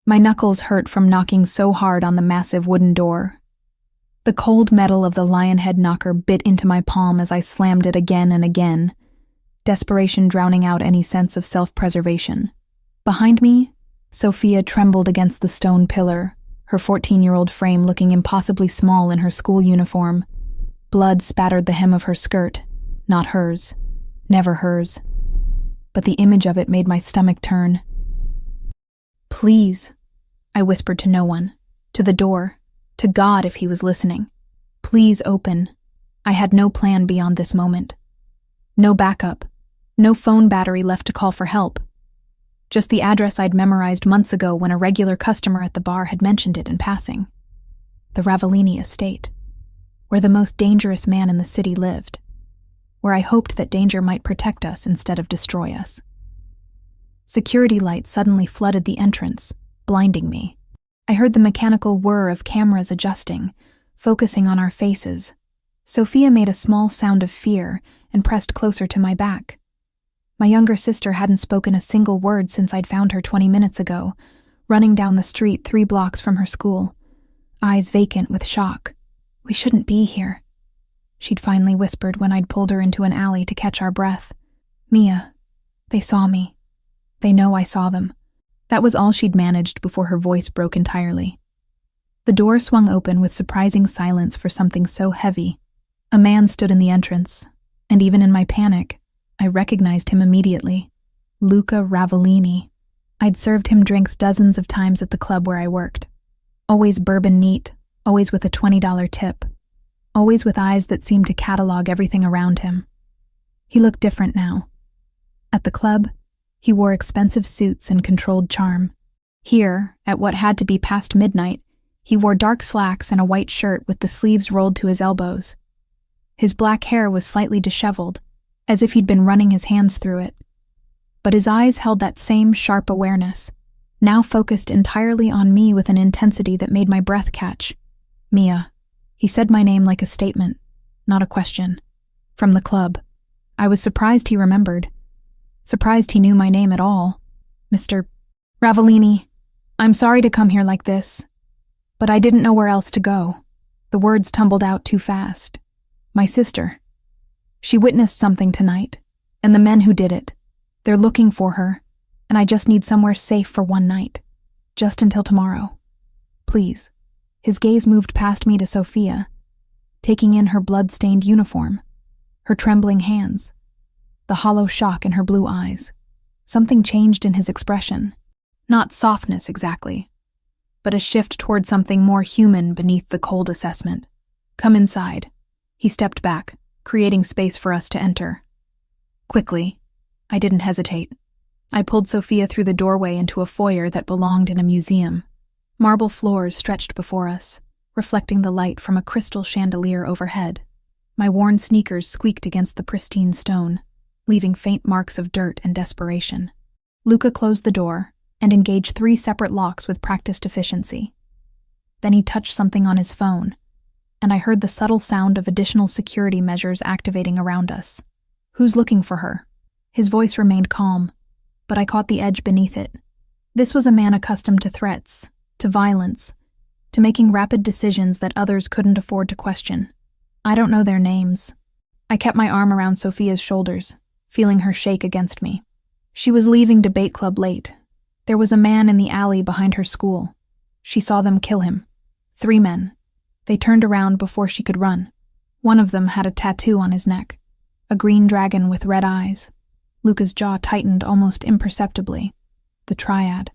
My knuckles hurt from knocking so hard on the massive wooden door. The cold metal of the lion head knocker bit into my palm as I slammed it again and again, desperation drowning out any sense of self-preservation. Behind me, Sophia trembled against the stone pillar, her 14-year-old frame looking impossibly small in her school uniform. Blood spattered the hem of her skirt, not hers, never hers. But the image of it made my stomach turn. "Please," I whispered to no one, to the door, to God if he was listening. "Please open." I had no plan beyond this moment. No backup, no phone battery left to call for help. Just the address I'd memorized months ago when a regular customer at the bar had mentioned it in passing. The Ravellini estate, where the most dangerous man in the city lived, where I hoped that danger might protect us instead of destroy us. Security lights suddenly flooded the entrance, blinding me. I heard the mechanical whir of cameras adjusting, focusing on our faces. Sophia made a small sound of fear and pressed closer to my back. My younger sister hadn't spoken a single word since I'd found her 20 minutes ago, running down the street 3 blocks from her school, eyes vacant with shock. "We shouldn't be here," she'd finally whispered when I'd pulled her into an alley to catch our breath. "Mia, they saw me. They know I saw them." That was all she'd managed before her voice broke entirely. The door swung open with surprising silence for something so heavy. A man stood in the entrance, and even in my panic, I recognized him immediately. Luca Ravellini. I'd served him drinks dozens of times at the club where I worked. Always bourbon neat, always with a $20 tip, always with eyes that seemed to catalog everything around him. He looked different now. At the club, he wore expensive suits and controlled charm. Here, at what had to be past midnight, he wore dark slacks and a white shirt with the sleeves rolled to his elbows. His black hair was slightly disheveled, as if he'd been running his hands through it. But his eyes held that same sharp awareness, now focused entirely on me with an intensity that made my breath catch. "Mia." He said my name like a statement, not a question. From the club. I was surprised he remembered. Surprised he knew my name at all. "Mr. Ravellini, I'm sorry to come here like this, but I didn't know where else to go." The words tumbled out too fast. "My sister. She witnessed something tonight, and the men who did it, they're looking for her, and I just need somewhere safe for one night. Just until tomorrow. Please." His gaze moved past me to Sophia, taking in her blood-stained uniform, her trembling hands, the hollow shock in her blue eyes. Something changed in his expression. Not softness exactly, but a shift toward something more human beneath the cold assessment. "Come inside." He stepped back, creating space for us to enter. Quickly, I didn't hesitate. I pulled Sophia through the doorway into a foyer that belonged in a museum. Marble floors stretched before us, reflecting the light from a crystal chandelier overhead. My worn sneakers squeaked against the pristine stone, leaving faint marks of dirt and desperation. Luca closed the door and engaged 3 separate locks with practiced efficiency. Then he touched something on his phone, and I heard the subtle sound of additional security measures activating around us. "Who's looking for her?" His voice remained calm, but I caught the edge beneath it. This was a man accustomed to threats, to violence, to making rapid decisions that others couldn't afford to question. "I don't know their names." I kept my arm around Sophia's shoulders, feeling her shake against me. "She was leaving debate club late. There was a man in the alley behind her school. She saw them kill him. 3 men. They turned around before she could run. One of them had a tattoo on his neck, a green dragon with red eyes." Luca's jaw tightened almost imperceptibly. The triad.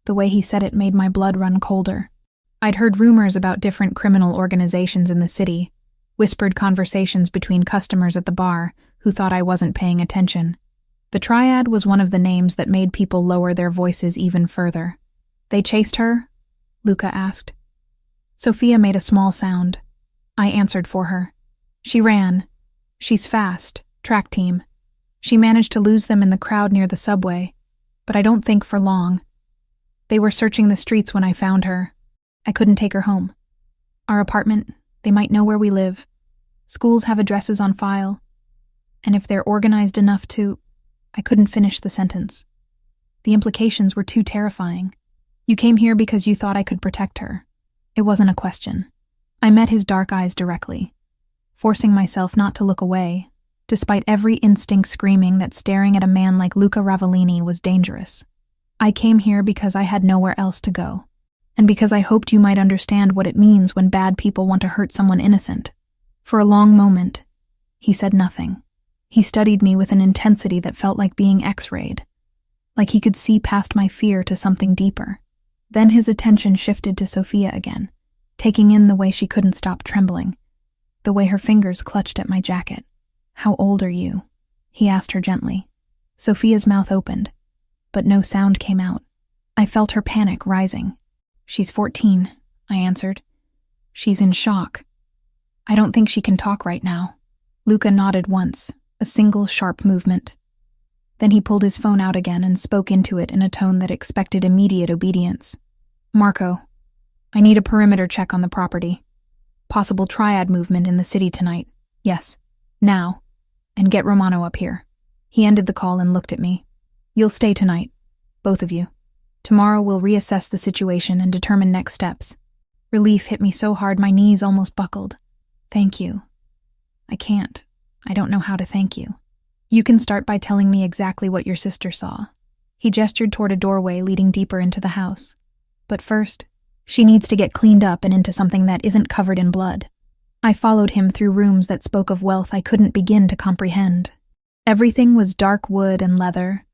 The way he said it made my blood run colder. I'd heard rumors about different criminal organizations in the city, whispered conversations between customers at the bar who thought I wasn't paying attention. The triad was one of the names that made people lower their voices even further. "They chased her?" Luca asked. Sophia made a small sound. I answered for her. "She ran. She's fast, track team. She managed to lose them in the crowd near the subway, but I don't think for long. They were searching the streets when I found her. I couldn't take her home. Our apartment, they might know where we live. Schools have addresses on file. And if they're organized enough to..." I couldn't finish the sentence. The implications were too terrifying. You came here because you thought I could protect her. It wasn't a question. I met his dark eyes directly, forcing myself not to look away, despite every instinct screaming that staring at a man like Luca Ravellini was dangerous. I came here because I had nowhere else to go, and because I hoped you might understand what it means when bad people want to hurt someone innocent. For a long moment, he said nothing. He studied me with an intensity that felt like being X-rayed, like he could see past my fear to something deeper. Then his attention shifted to Sophia again, taking in the way she couldn't stop trembling, the way her fingers clutched at my jacket. "How old are you?" he asked her gently. Sophia's mouth opened, but no sound came out. I felt her panic rising. "She's 14, I answered. "She's in shock. I don't think she can talk right now." Luca nodded once, a single sharp movement. Then he pulled his phone out again and spoke into it in a tone that expected immediate obedience. "Marco, I need a perimeter check on the property. Possible triad movement in the city tonight. Yes, now. And get Romano up here." He ended the call and looked at me. "You'll stay tonight, both of you. Tomorrow we'll reassess the situation and determine next steps." Relief hit me so hard my knees almost buckled. "Thank you. I can't. I don't know how to thank you. You can start by telling me exactly what your sister saw." He gestured toward a doorway leading deeper into the house. "But first, she needs to get cleaned up and into something that isn't covered in blood." I followed him through rooms that spoke of wealth I couldn't begin to comprehend. Everything was dark wood and leather,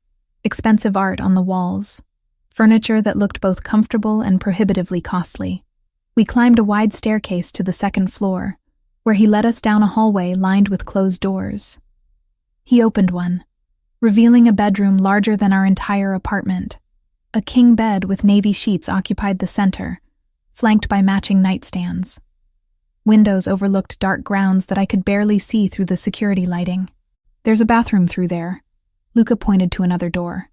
expensive art on the walls, furniture that looked both comfortable and prohibitively costly. We climbed a wide staircase to the second floor, where he led us down a hallway lined with closed doors. He opened one, revealing a bedroom larger than our entire apartment. A king bed with navy sheets occupied the center, flanked by matching nightstands. Windows overlooked dark grounds that I could barely see through the security lighting. "There's a bathroom through there." Luca pointed to another door.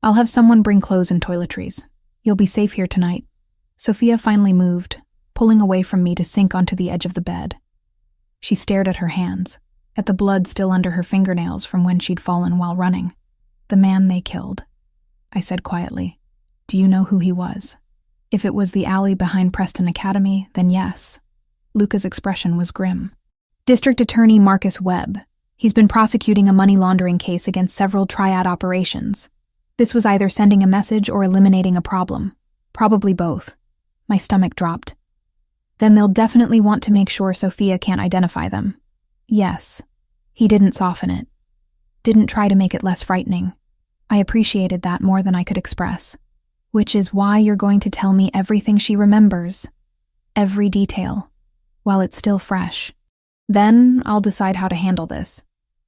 "I'll have someone bring clothes and toiletries. You'll be safe here tonight." Sophia finally moved, pulling away from me to sink onto the edge of the bed. She stared at her hands, at the blood still under her fingernails from when she'd fallen while running. "The man they killed," I said quietly. "Do you know who he was?" If it was the alley behind Preston Academy, then yes. Luca's expression was grim. "District Attorney Marcus Webb. He's been prosecuting a money laundering case against several triad operations. This was either sending a message or eliminating a problem. Probably both." My stomach dropped. "Then they'll definitely want to make sure Sophia can't identify them." "Yes." He didn't soften it. Didn't try to make it less frightening. I appreciated that more than I could express. "Which is why you're going to tell me everything she remembers. Every detail. While it's still fresh. Then I'll decide how to handle this."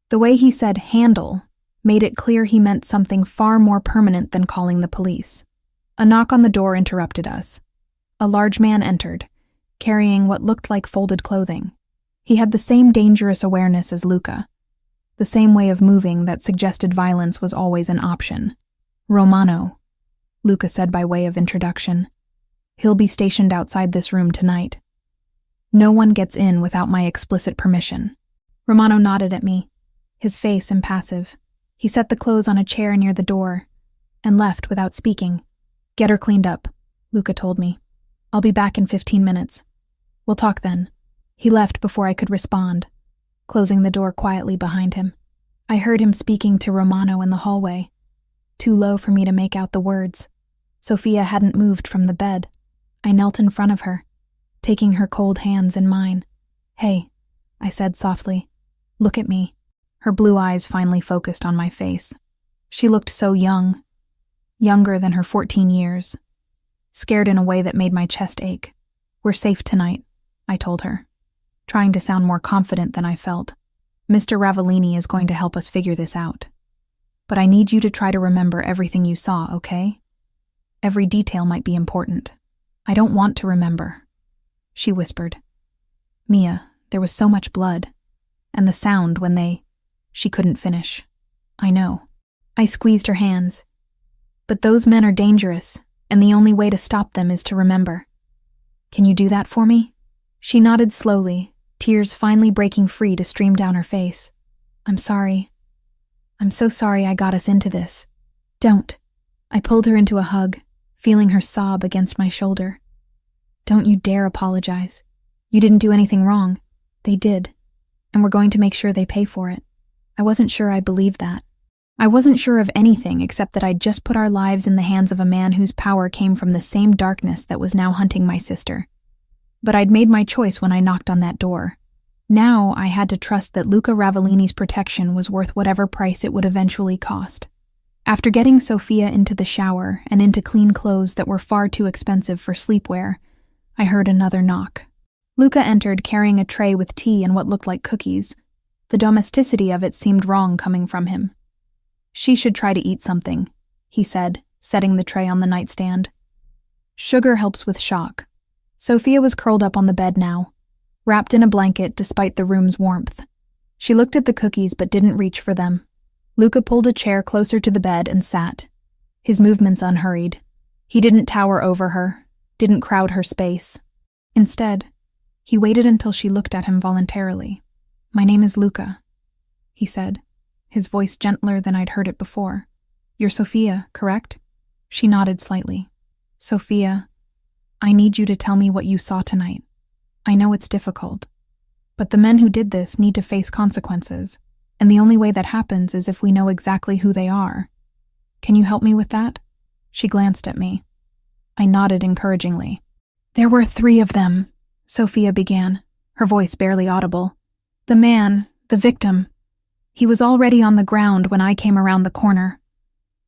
The way he said handle made it clear he meant something far more permanent than calling the police. A knock on the door interrupted us. A large man entered, carrying what looked like folded clothing. He had the same dangerous awareness as Luca, the same way of moving that suggested violence was always an option. "Romano," Luca said by way of introduction. "He'll be stationed outside this room tonight. No one gets in without my explicit permission." Romano nodded at me, his face impassive. He set the clothes on a chair near the door and left without speaking. "Get her cleaned up," Luca told me. "I'll be back in 15 minutes. We'll talk then." He left before I could respond, closing the door quietly behind him. I heard him speaking to Romano in the hallway, too low for me to make out the words. Sophia hadn't moved from the bed. I knelt in front of her, taking her cold hands in mine. "Hey," I said softly. "Look at me." Her blue eyes finally focused on my face. She looked so young, younger than her 14 years, scared in a way that made my chest ache. "We're safe tonight," I told her, trying to sound more confident than I felt. "Mr. Ravellini is going to help us figure this out. But I need you to try to remember everything you saw, okay? Every detail might be important." "I don't want to remember," she whispered. "Mia, there was so much blood. And the sound when they—" She couldn't finish. "I know." I squeezed her hands. "But those men are dangerous, and the only way to stop them is to remember. Can you do that for me?" She nodded slowly, tears finally breaking free to stream down her face. "I'm sorry. I'm so sorry I got us into this." "Don't." I pulled her into a hug, feeling her sob against my shoulder. "Don't you dare apologize. You didn't do anything wrong. They did, and we're going to make sure they pay for it." I wasn't sure I believed that. I wasn't sure of anything except that I'd just put our lives in the hands of a man whose power came from the same darkness that was now hunting my sister. But I'd made my choice when I knocked on that door. Now I had to trust that Luca Ravellini's protection was worth whatever price it would eventually cost. After getting Sophia into the shower and into clean clothes that were far too expensive for sleepwear, I heard another knock. Luca entered carrying a tray with tea and what looked like cookies. The domesticity of it seemed wrong coming from him. "She should try to eat something," he said, setting the tray on the nightstand. "Sugar helps with shock." Sophia was curled up on the bed now, wrapped in a blanket despite the room's warmth. She looked at the cookies but didn't reach for them. Luca pulled a chair closer to the bed and sat, his movements unhurried. He didn't tower over her, didn't crowd her space. Instead, he waited until she looked at him voluntarily. "My name is Luca," he said, his voice gentler than I'd heard it before. "You're Sophia, correct?" She nodded slightly. "Sophia, I need you to tell me what you saw tonight. I know it's difficult, but the men who did this need to face consequences, and the only way that happens is if we know exactly who they are. Can you help me with that?" She glanced at me. I nodded encouragingly. "There were 3 of them," Sophia began, her voice barely audible. "The man, the victim, he was already on the ground when I came around the corner.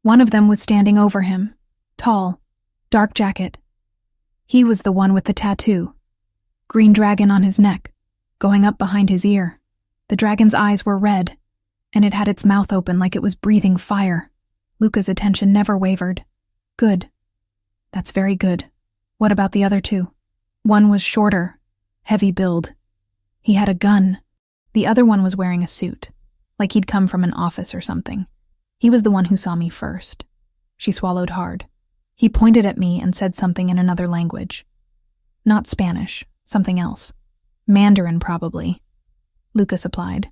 One of them was standing over him, tall, dark jacket. He was the one with the tattoo. Green dragon on his neck, going up behind his ear. The dragon's eyes were red, and it had its mouth open like it was breathing fire." Luca's attention never wavered. "Good. That's very good. What about the other 2? One was shorter, heavy build. He had a gun. The other one was wearing a suit, like he'd come from an office or something. He was the one who saw me first." She swallowed hard. "He pointed at me and said something in another language. Not Spanish, something else. Mandarin, probably," Luca supplied.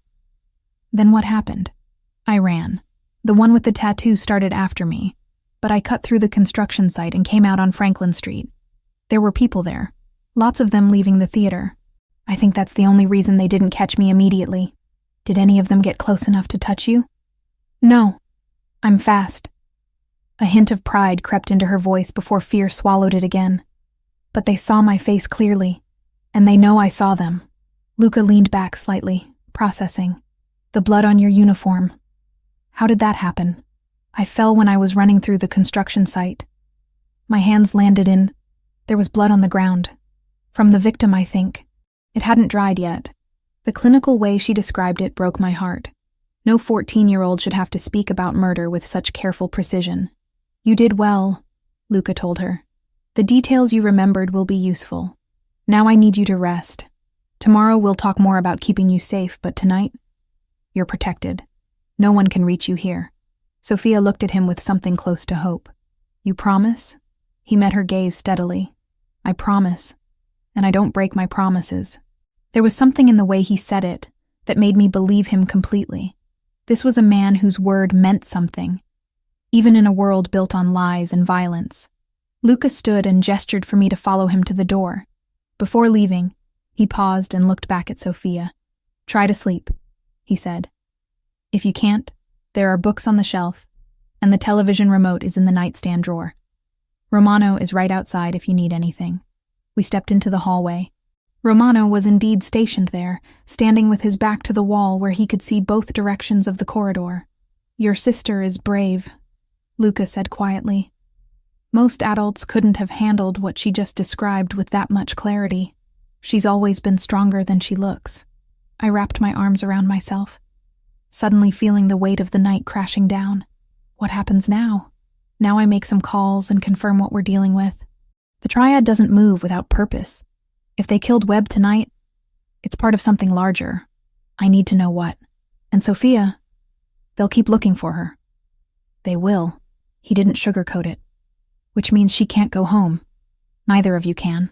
"Then what happened?" "I ran. The one with the tattoo started after me, but I cut through the construction site and came out on Franklin Street. There were people there, lots of them leaving the theater. I think that's the only reason they didn't catch me immediately. Did any of them get close enough to touch you?" "No. I'm fast." A hint of pride crept into her voice before fear swallowed it again. "But they saw my face clearly, and they know I saw them." Luca leaned back slightly, processing. "The blood on your uniform. How did that happen?" "I fell when I was running through the construction site. My hands landed in... There was blood on the ground. From the victim, I think. It hadn't dried yet." The clinical way she described it broke my heart. No 14-year-old should have to speak about murder with such careful precision. "You did well," Luca told her. "The details you remembered will be useful. Now I need you to rest. Tomorrow we'll talk more about keeping you safe, but tonight, you're protected. No one can reach you here." Sophia looked at him with something close to hope. "You promise?" He met her gaze steadily. "I promise, and I don't break my promises." There was something in the way he said it that made me believe him completely. This was a man whose word meant something, even in a world built on lies and violence. Luca stood and gestured for me to follow him to the door. Before leaving, he paused and looked back at Sophia. "Try to sleep," he said. "If you can't, there are books on the shelf, and the television remote is in the nightstand drawer. Romano is right outside if you need anything." We stepped into the hallway. Romano was indeed stationed there, standing with his back to the wall where he could see both directions of the corridor. "Your sister is brave," Luca said quietly. "Most adults couldn't have handled what she just described with that much clarity. She's always been stronger than she looks." I wrapped my arms around myself, suddenly feeling the weight of the night crashing down. What happens now? Now I make some calls and confirm what we're dealing with. The triad doesn't move without purpose. If they killed Webb tonight, it's part of something larger. I need to know what. And Sophia, they'll keep looking for her. They will. He didn't sugarcoat it. Which means she can't go home. Neither of you can.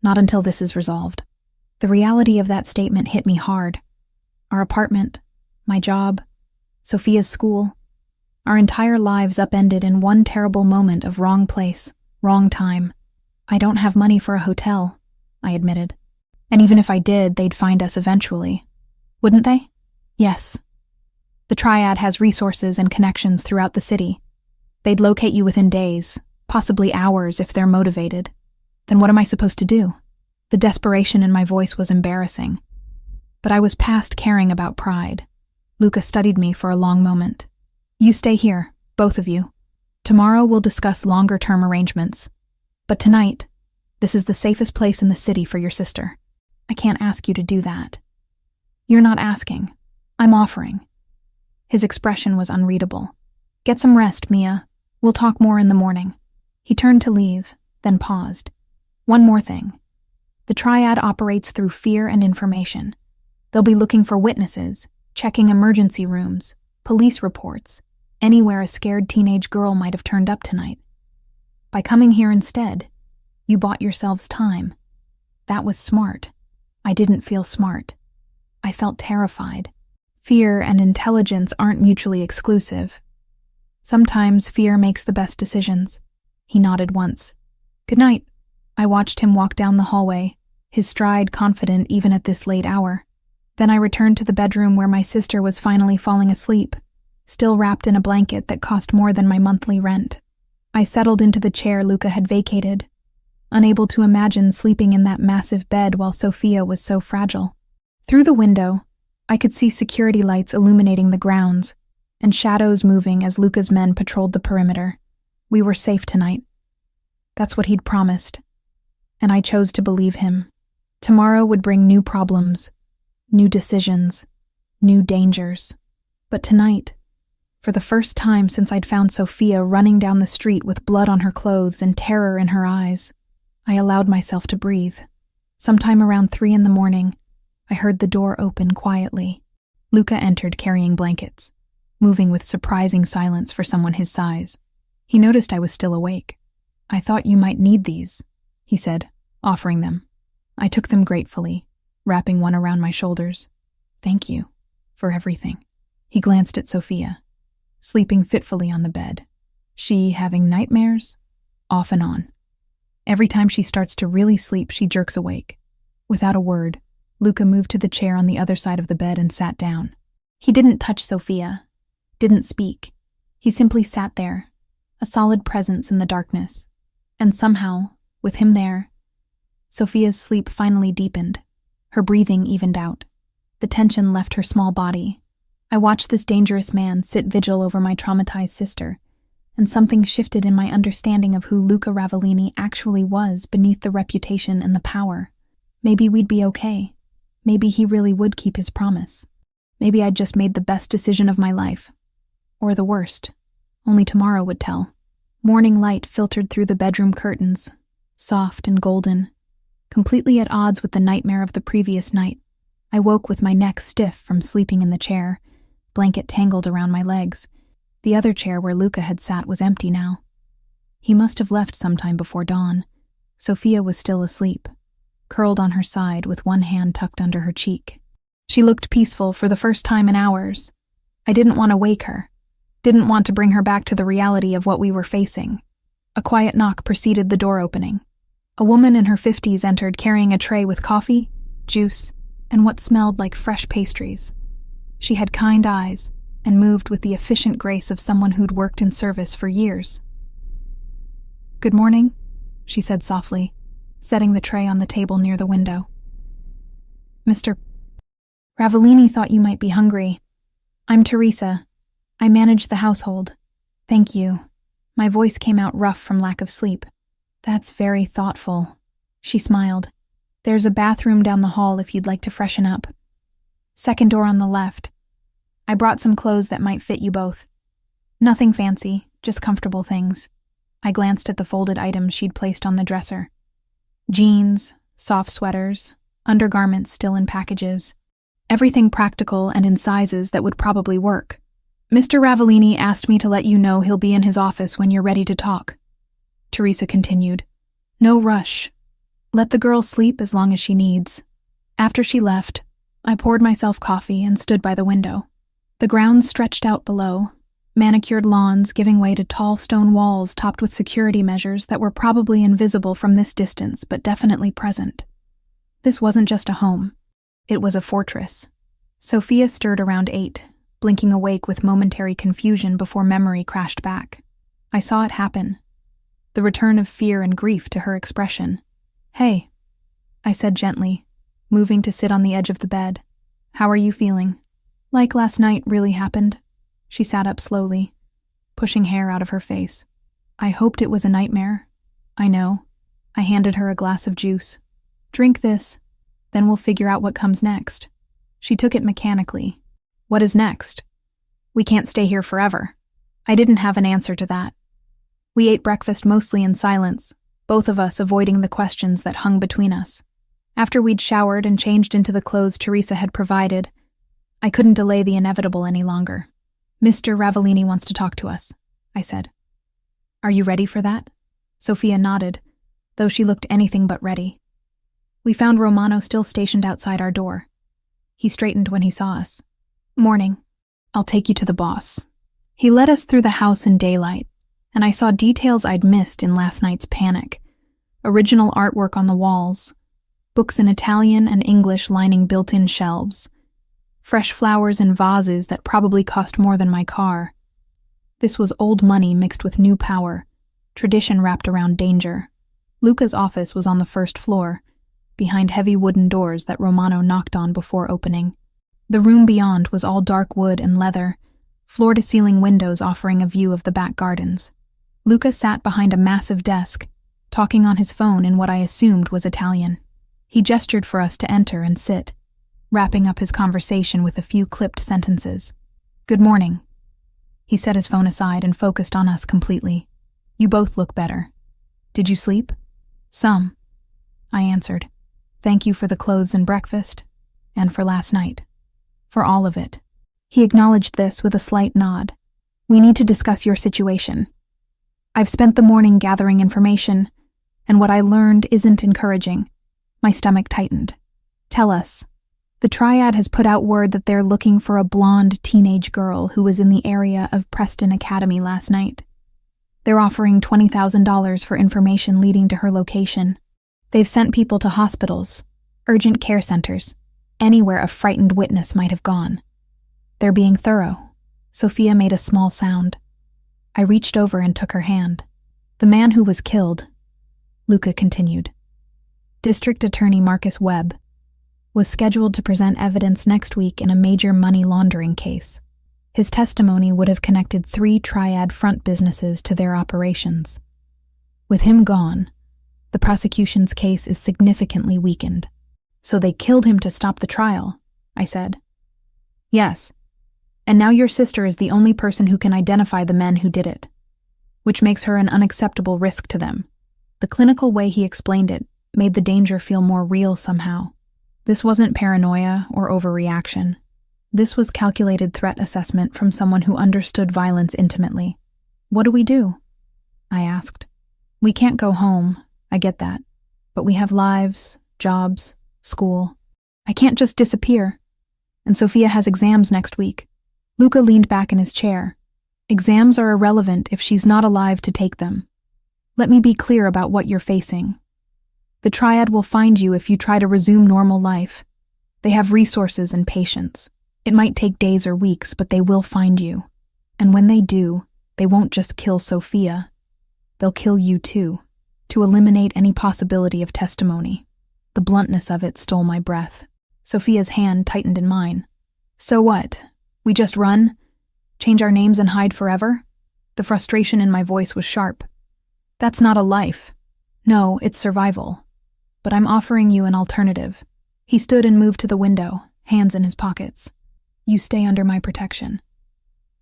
Not until this is resolved. The reality of that statement hit me hard. Our apartment, my job, Sophia's school, our entire lives upended in one terrible moment of wrong place, Wrong time. I don't have money for a hotel, I admitted. And even if I did, they'd find us eventually. Wouldn't they? Yes. The triad has resources and connections throughout the city. They'd locate you within days, possibly hours if they're motivated. Then what am I supposed to do? The desperation in my voice was embarrassing. But I was past caring about pride. Luca studied me for a long moment. You stay here, both of you. Tomorrow we'll discuss longer-term arrangements. But tonight, this is the safest place in the city for your sister. I can't ask you to do that. You're not asking. I'm offering. His expression was unreadable. Get some rest, Mia. We'll talk more in the morning. He turned to leave, then paused. One more thing. The triad operates through fear and information. They'll be looking for witnesses, checking emergency rooms, police reports, anywhere a scared teenage girl might have turned up tonight. By coming here instead, you bought yourselves time. That was smart. I didn't feel smart. I felt terrified. Fear and intelligence aren't mutually exclusive. Sometimes fear makes the best decisions. He nodded once. Good night. I watched him walk down the hallway, his stride confident even at this late hour. Then I returned to the bedroom where my sister was finally falling asleep, still wrapped in a blanket that cost more than my monthly rent. I settled into the chair Luca had vacated, unable to imagine sleeping in that massive bed while Sophia was so fragile. Through the window, I could see security lights illuminating the grounds, and shadows moving as Luca's men patrolled the perimeter. We were safe tonight. That's what he'd promised, and I chose to believe him. Tomorrow would bring new problems, new decisions, new dangers. But tonight, for the first time since I'd found Sophia running down the street with blood on her clothes and terror in her eyes, I allowed myself to breathe. Sometime around 3 a.m, I heard the door open quietly. Luca entered carrying blankets, moving with surprising silence for someone his size. He noticed I was still awake. I thought you might need these, he said, offering them. I took them gratefully, wrapping one around my shoulders. Thank you for everything. He glanced at Sophia, sleeping fitfully on the bed. She having nightmares? Off and on. Every time she starts to really sleep, she jerks awake. Without a word, Luca moved to the chair on the other side of the bed and sat down. He didn't touch Sophia, didn't speak. He simply sat there, a solid presence in the darkness. And somehow, with him there, Sophia's sleep finally deepened. Her breathing evened out. The tension left her small body. I watched this dangerous man sit vigil over my traumatized sister, and something shifted in my understanding of who Luca Ravellini actually was beneath the reputation and the power. Maybe we'd be okay. Maybe he really would keep his promise. Maybe I'd just made the best decision of my life. Or the worst. Only tomorrow would tell. Morning light filtered through the bedroom curtains, soft and golden, completely at odds with the nightmare of the previous night. I woke with my neck stiff from sleeping in the chair, blanket tangled around my legs. The other chair where Luca had sat was empty now. He must have left sometime before dawn. Sophia was still asleep, curled on her side with one hand tucked under her cheek. She looked peaceful for the first time in hours. I didn't want to wake her, didn't want to bring her back to the reality of what we were facing. A quiet knock preceded the door opening. A woman in her 50s entered carrying a tray with coffee, juice, and what smelled like fresh pastries. She had kind eyes and moved with the efficient grace of someone who'd worked in service for years. "Good morning," she said softly, setting the tray on the table near the window. "Mr. Ravellini thought you might be hungry. I'm Teresa. I manage the household. Thank you." My voice came out rough from lack of sleep. "That's very thoughtful." She smiled. "There's a bathroom down the hall if you'd like to freshen up. Second door on the left. I brought some clothes that might fit you both. Nothing fancy, just comfortable things." I glanced at the folded items she'd placed on the dresser. Jeans, soft sweaters, undergarments still in packages. Everything practical and in sizes that would probably work. "Mr. Ravellini asked me to let you know he'll be in his office when you're ready to talk," Teresa continued. "No rush. Let the girl sleep as long as she needs." After she left, I poured myself coffee and stood by the window. The grounds stretched out below, Manicured lawns giving way to tall stone walls topped with security measures that were probably invisible from this distance but definitely present. This wasn't just a home. It was a fortress. Sophia stirred around 8, blinking awake with momentary confusion before memory crashed back. I saw it happen. The return of fear and grief to her expression. "Hey," I said gently, moving to sit on the edge of the bed. "How are you feeling?" "Like last night really happened." She sat up slowly, pushing hair out of her face. "I hoped it was a nightmare." "I know." I handed her a glass of juice. "Drink this, then we'll figure out what comes next." She took it mechanically. "What is next?" "We can't stay here forever." I didn't have an answer to that. We ate breakfast mostly in silence, both of us avoiding the questions that hung between us. After we'd showered and changed into the clothes Teresa had provided, I couldn't delay the inevitable any longer. "Mr. Ravellini wants to talk to us," I said. "Are you ready for that?" Sophia nodded, though she looked anything but ready. We found Romano still stationed outside our door. He straightened when he saw us. "Morning. I'll take you to the boss." He led us through the house in daylight, and I saw details I'd missed in last night's panic. Original artwork on the walls, books in Italian and English lining built-in shelves, fresh flowers in vases that probably cost more than my car. This was old money mixed with new power, tradition wrapped around danger. Luca's office was on the first floor, behind heavy wooden doors that Romano knocked on before opening. The room beyond was all dark wood and leather, floor-to-ceiling windows offering a view of the back gardens. Luca sat behind a massive desk, talking on his phone in what I assumed was Italian. He gestured for us to enter and sit, wrapping up his conversation with a few clipped sentences. "Good morning." He set his phone aside and focused on us completely. "You both look better. Did you sleep?" "Some," I answered. "Thank you for the clothes and breakfast, and for last night. For all of it." He acknowledged this with a slight nod. "We need to discuss your situation. I've spent the morning gathering information, and what I learned isn't encouraging." My stomach tightened. "Tell us." "The Triad has put out word that they're looking for a blonde teenage girl who was in the area of Preston Academy last night. They're offering $20,000 for information leading to her location. They've sent people to hospitals, urgent care centers, anywhere a frightened witness might have gone. They're being thorough." Sophia made a small sound. I reached over and took her hand. "The man who was killed," Luca continued, District Attorney Marcus Webb, was scheduled to present evidence next week in a major money laundering case. His testimony would have connected 3 Triad front businesses to their operations. With him gone, the prosecution's case is significantly weakened. "So they killed him to stop the trial," I said. "Yes. And now your sister is the only person who can identify the men who did it, which makes her an unacceptable risk to them." The clinical way he explained it made the danger feel more real somehow. This wasn't paranoia or overreaction. This was calculated threat assessment from someone who understood violence intimately. "What do we do?" I asked. "We can't go home, I get that. But we have lives, jobs, school. I can't just disappear. And Sophia has exams next week." Luca leaned back in his chair. "Exams are irrelevant if she's not alive to take them. Let me be clear about what you're facing. The Triad will find you if you try to resume normal life. They have resources and patience. It might take days or weeks, but they will find you. And when they do, they won't just kill Sophia. They'll kill you too, to eliminate any possibility of testimony." The bluntness of it stole my breath. Sophia's hand tightened in mine. "So what? We just run? Change our names and hide forever?" The frustration in my voice was sharp. "That's not a life. No, it's survival. But I'm offering you an alternative." He stood and moved to the window, hands in his pockets. "You stay under my protection.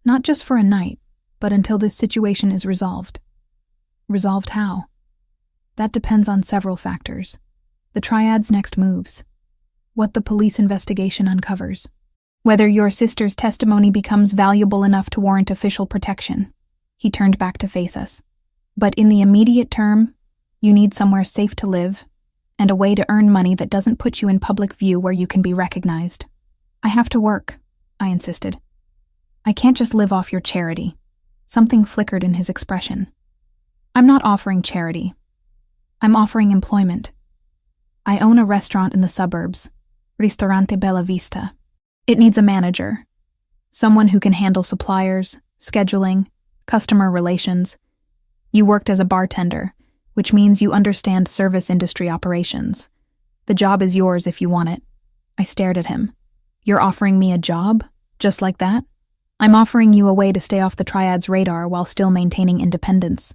Not just for a night, but until this situation is resolved." "Resolved how?" "That depends on several factors. The Triad's next moves. What the police investigation uncovers. Whether your sister's testimony becomes valuable enough to warrant official protection." He turned back to face us. "But in the immediate term, you need somewhere safe to live, and a way to earn money that doesn't put you in public view where you can be recognized." "I have to work," I insisted. "I can't just live off your charity." Something flickered in his expression. I'm not offering charity. I'm offering employment. I own a restaurant in the suburbs, Ristorante Bella Vista. It needs a manager, someone who can handle suppliers, scheduling, customer relations. You worked as a bartender, which means you understand service industry operations. The job is yours if you want it. I stared at him. You're offering me a job? Just like that? I'm offering you a way to stay off the Triad's radar while still maintaining independence.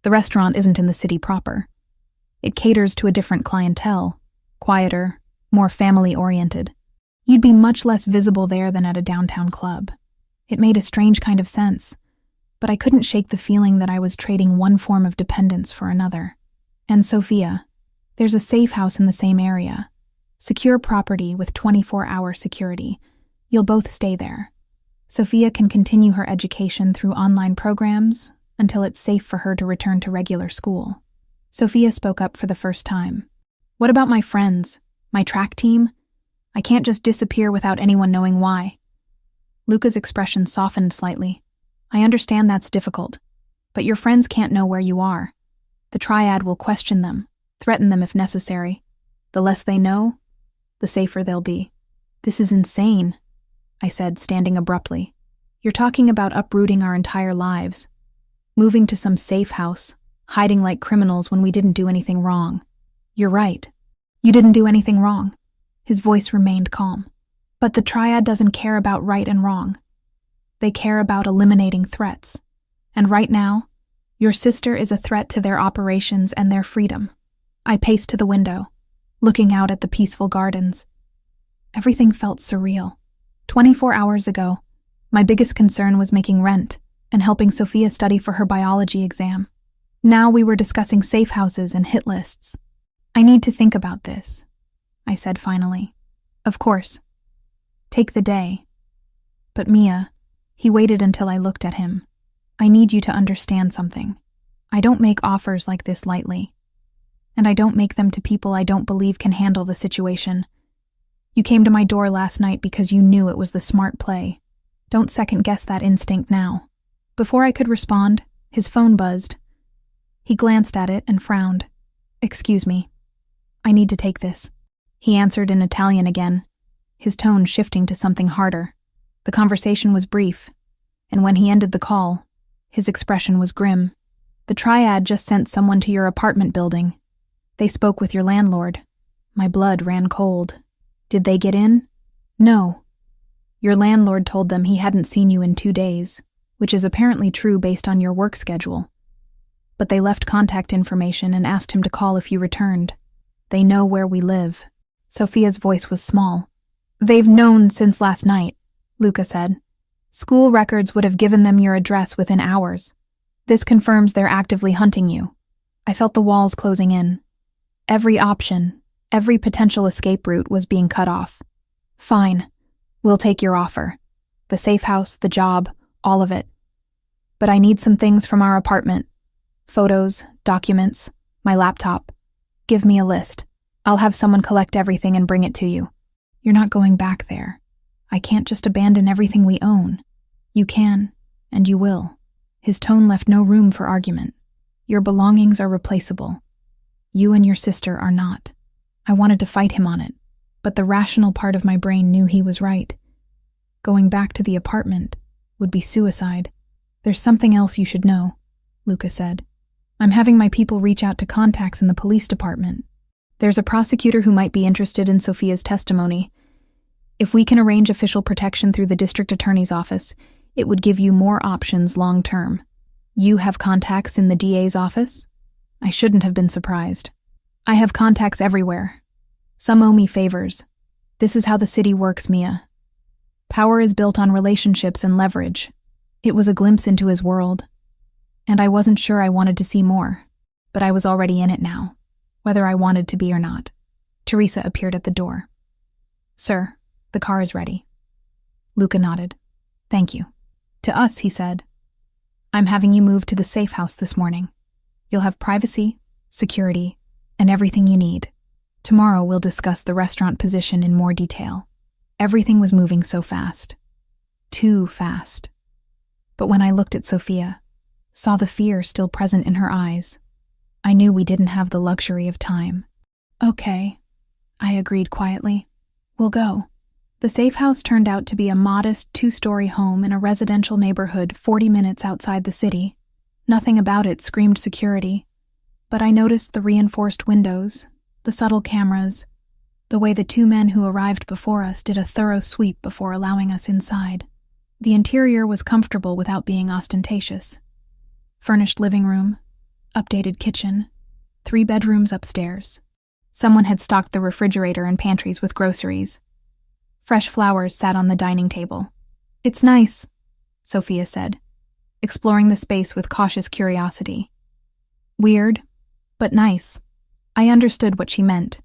The restaurant isn't in the city proper. It caters to a different clientele, quieter, more family-oriented. You'd be much less visible there than at a downtown club. It made a strange kind of sense, but I couldn't shake the feeling that I was trading one form of dependence for another. And Sophia, there's a safe house in the same area. Secure property with 24-hour security. You'll both stay there. Sophia can continue her education through online programs until it's safe for her to return to regular school. Sophia spoke up for the first time. What about my friends? My track team? I can't just disappear without anyone knowing why. Luca's expression softened slightly. I understand that's difficult, but your friends can't know where you are. The Triad will question them, threaten them if necessary. The less they know, the safer they'll be. This is insane, I said, standing abruptly. You're talking about uprooting our entire lives. Moving to some safe house, hiding like criminals when we didn't do anything wrong. You're right. You didn't do anything wrong. His voice remained calm. But the Triad doesn't care about right and wrong. They care about eliminating threats. And right now, your sister is a threat to their operations and their freedom. I paced to the window, looking out at the peaceful gardens. Everything felt surreal. 24 hours ago, my biggest concern was making rent and helping Sophia study for her biology exam. Now we were discussing safe houses and hit lists. I need to think about this, I said finally. Of course. Take the day. But Mia, he waited until I looked at him. I need you to understand something. I don't make offers like this lightly. And I don't make them to people I don't believe can handle the situation. You came to my door last night because you knew it was the smart play. Don't second-guess that instinct now. Before I could respond, his phone buzzed. He glanced at it and frowned. Excuse me. I need to take this. He answered in Italian again, his tone shifting to something harder. The conversation was brief, and when he ended the call, his expression was grim. The Triad just sent someone to your apartment building. They spoke with your landlord. My blood ran cold. Did they get in? No. Your landlord told them he hadn't seen you in 2 days, which is apparently true based on your work schedule. But they left contact information and asked him to call if you returned. They know where we live. Sophia's voice was small. They've known since last night, Luca said. School records would have given them your address within hours. This confirms they're actively hunting you. I felt the walls closing in. Every option, every potential escape route was being cut off. Fine. We'll take your offer. The safe house, the job, all of it. But I need some things from our apartment. Photos, documents, my laptop. Give me a list. I'll have someone collect everything and bring it to you. You're not going back there. I can't just abandon everything we own. You can, and you will. His tone left no room for argument. Your belongings are replaceable. You and your sister are not. I wanted to fight him on it, but the rational part of my brain knew he was right. Going back to the apartment would be suicide. There's something else you should know, Luca said. I'm having my people reach out to contacts in the police department. There's a prosecutor who might be interested in Sophia's testimony. If we can arrange official protection through the district attorney's office, it would give you more options long term. You have contacts in the DA's office? I shouldn't have been surprised. I have contacts everywhere. Some owe me favors. This is how the city works, Mia. Power is built on relationships and leverage. It was a glimpse into his world. And I wasn't sure I wanted to see more, but I was already in it now, whether I wanted to be or not. Teresa appeared at the door. Sir, the car is ready. Luca nodded. Thank you. To us, he said. I'm having you move to the safe house this morning. You'll have privacy, security, and everything you need. Tomorrow we'll discuss the restaurant position in more detail. Everything was moving so fast. Too fast. But when I looked at Sophia, saw the fear still present in her eyes, I knew we didn't have the luxury of time. Okay, I agreed quietly. We'll go. The safe house turned out to be a modest 2-story home in a residential neighborhood 40 minutes outside the city. Nothing about it screamed security, but I noticed the reinforced windows, the subtle cameras, the way the 2 men who arrived before us did a thorough sweep before allowing us inside. The interior was comfortable without being ostentatious. Furnished living room, updated kitchen, 3 bedrooms upstairs. Someone had stocked the refrigerator and pantries with groceries. Fresh flowers sat on the dining table. It's nice, Sophia said, exploring the space with cautious curiosity. Weird, but nice. I understood what she meant.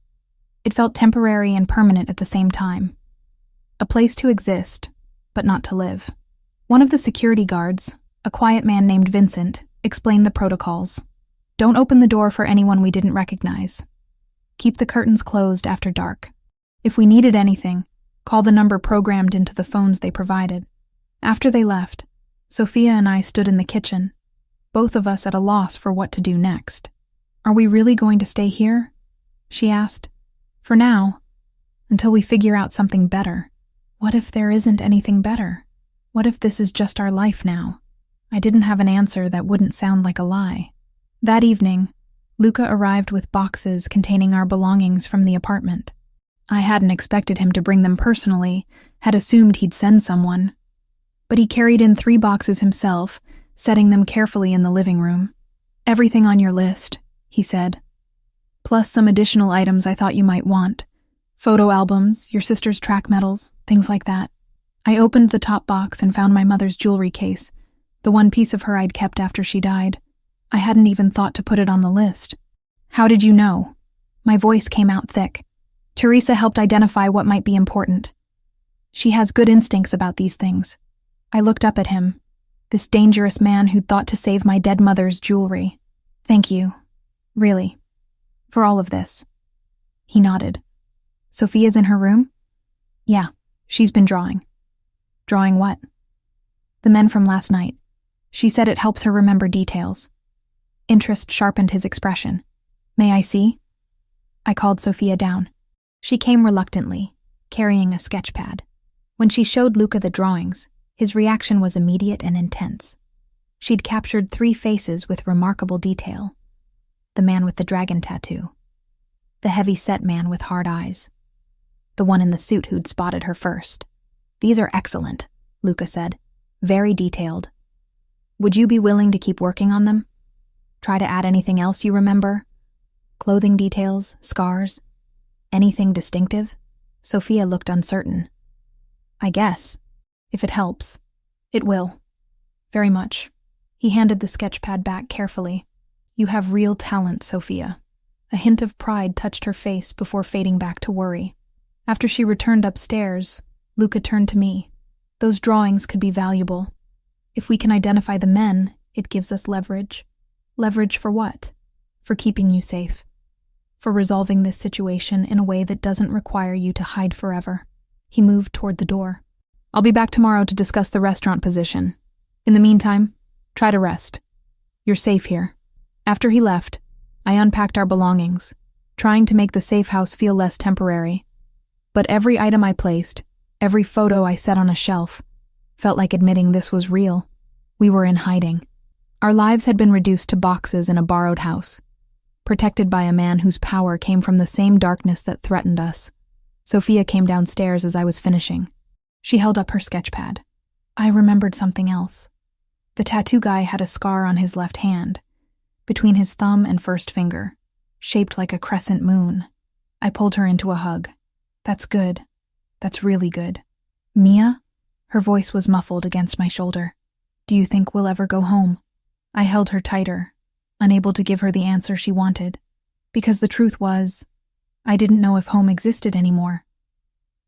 It felt temporary and permanent at the same time. A place to exist, but not to live. One of the security guards, a quiet man named Vincent, explained the protocols. Don't open the door for anyone we didn't recognize. Keep the curtains closed after dark. If we needed anything, call the number programmed into the phones they provided. After they left, Sophia and I stood in the kitchen, both of us at a loss for what to do next. Are we really going to stay here? She asked. For now, until we figure out something better. What if there isn't anything better? What if this is just our life now? I didn't have an answer that wouldn't sound like a lie. That evening, Luca arrived with boxes containing our belongings from the apartment. I hadn't expected him to bring them personally, had assumed he'd send someone. But he carried in 3 boxes himself, setting them carefully in the living room. Everything on your list, he said. Plus some additional items I thought you might want. Photo albums, your sister's track medals, things like that. I opened the top box and found my mother's jewelry case, the one piece of her I'd kept after she died. I hadn't even thought to put it on the list. How did you know? My voice came out thick. Teresa helped identify what might be important. She has good instincts about these things. I looked up at him, this dangerous man who'd thought to save my dead mother's jewelry. Thank you. Really. For all of this. He nodded. Sophia's in her room? Yeah, she's been drawing. Drawing what? The men from last night. She said it helps her remember details. Interest sharpened his expression. May I see? I called Sophia down. She came reluctantly, carrying a sketch pad. When she showed Luca the drawings, his reaction was immediate and intense. She'd captured 3 faces with remarkable detail. The man with the dragon tattoo. The heavy-set man with hard eyes. The one in the suit who'd spotted her first. These are excellent, Luca said. Very detailed. Would you be willing to keep working on them? Try to add anything else you remember? Clothing details, scars? Anything distinctive? Sophia looked uncertain. I guess. If it helps. It will. Very much. He handed the sketch pad back carefully. You have real talent, Sophia. A hint of pride touched her face before fading back to worry. After she returned upstairs, Luca turned to me. Those drawings could be valuable. If we can identify the men, it gives us leverage. Leverage for what? For keeping you safe. For resolving this situation in a way that doesn't require you to hide forever. He moved toward the door. I'll be back tomorrow to discuss the restaurant position. In the meantime, try to rest. You're safe here. After he left, I unpacked our belongings, trying to make the safe house feel less temporary. But every item I placed, every photo I set on a shelf, felt like admitting this was real. We were in hiding. Our lives had been reduced to boxes in a borrowed house, protected by a man whose power came from the same darkness that threatened us. Sophia came downstairs as I was finishing. She held up her sketch pad. I remembered something else. The tattoo guy had a scar on his left hand, between his thumb and first finger, shaped like a crescent moon. I pulled her into a hug. That's good. That's really good. Mia? Her voice was muffled against my shoulder. Do you think we'll ever go home? I held her tighter, unable to give her the answer she wanted, because the truth was, I didn't know if home existed anymore,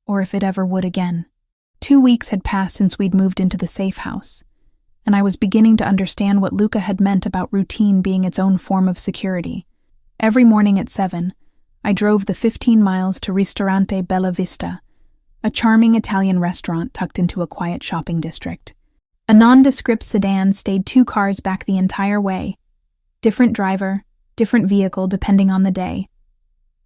or if it ever would again. 2 weeks had passed since we'd moved into the safe house, and I was beginning to understand what Luca had meant about routine being its own form of security. Every morning at 7, I drove the 15 miles to Ristorante Bella Vista, a charming Italian restaurant tucked into a quiet shopping district. A nondescript sedan stayed 2 cars back the entire way. Different driver, different vehicle depending on the day.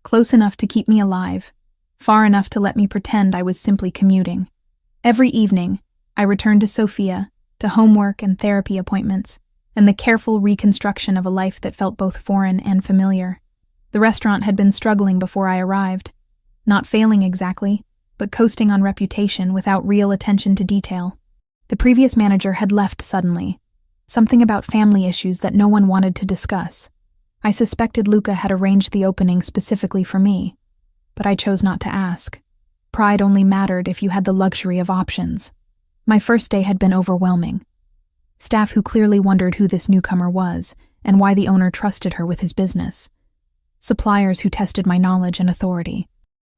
Close enough to keep me alive, far enough to let me pretend I was simply commuting. Every evening, I returned to Sophia, to homework and therapy appointments, and the careful reconstruction of a life that felt both foreign and familiar. The restaurant had been struggling before I arrived, not failing exactly, but coasting on reputation without real attention to detail. The previous manager had left suddenly, something about family issues that no one wanted to discuss. I suspected Luca had arranged the opening specifically for me, but I chose not to ask. Pride only mattered if you had the luxury of options. My first day had been overwhelming. Staff who clearly wondered who this newcomer was and why the owner trusted her with his business. Suppliers who tested my knowledge and authority.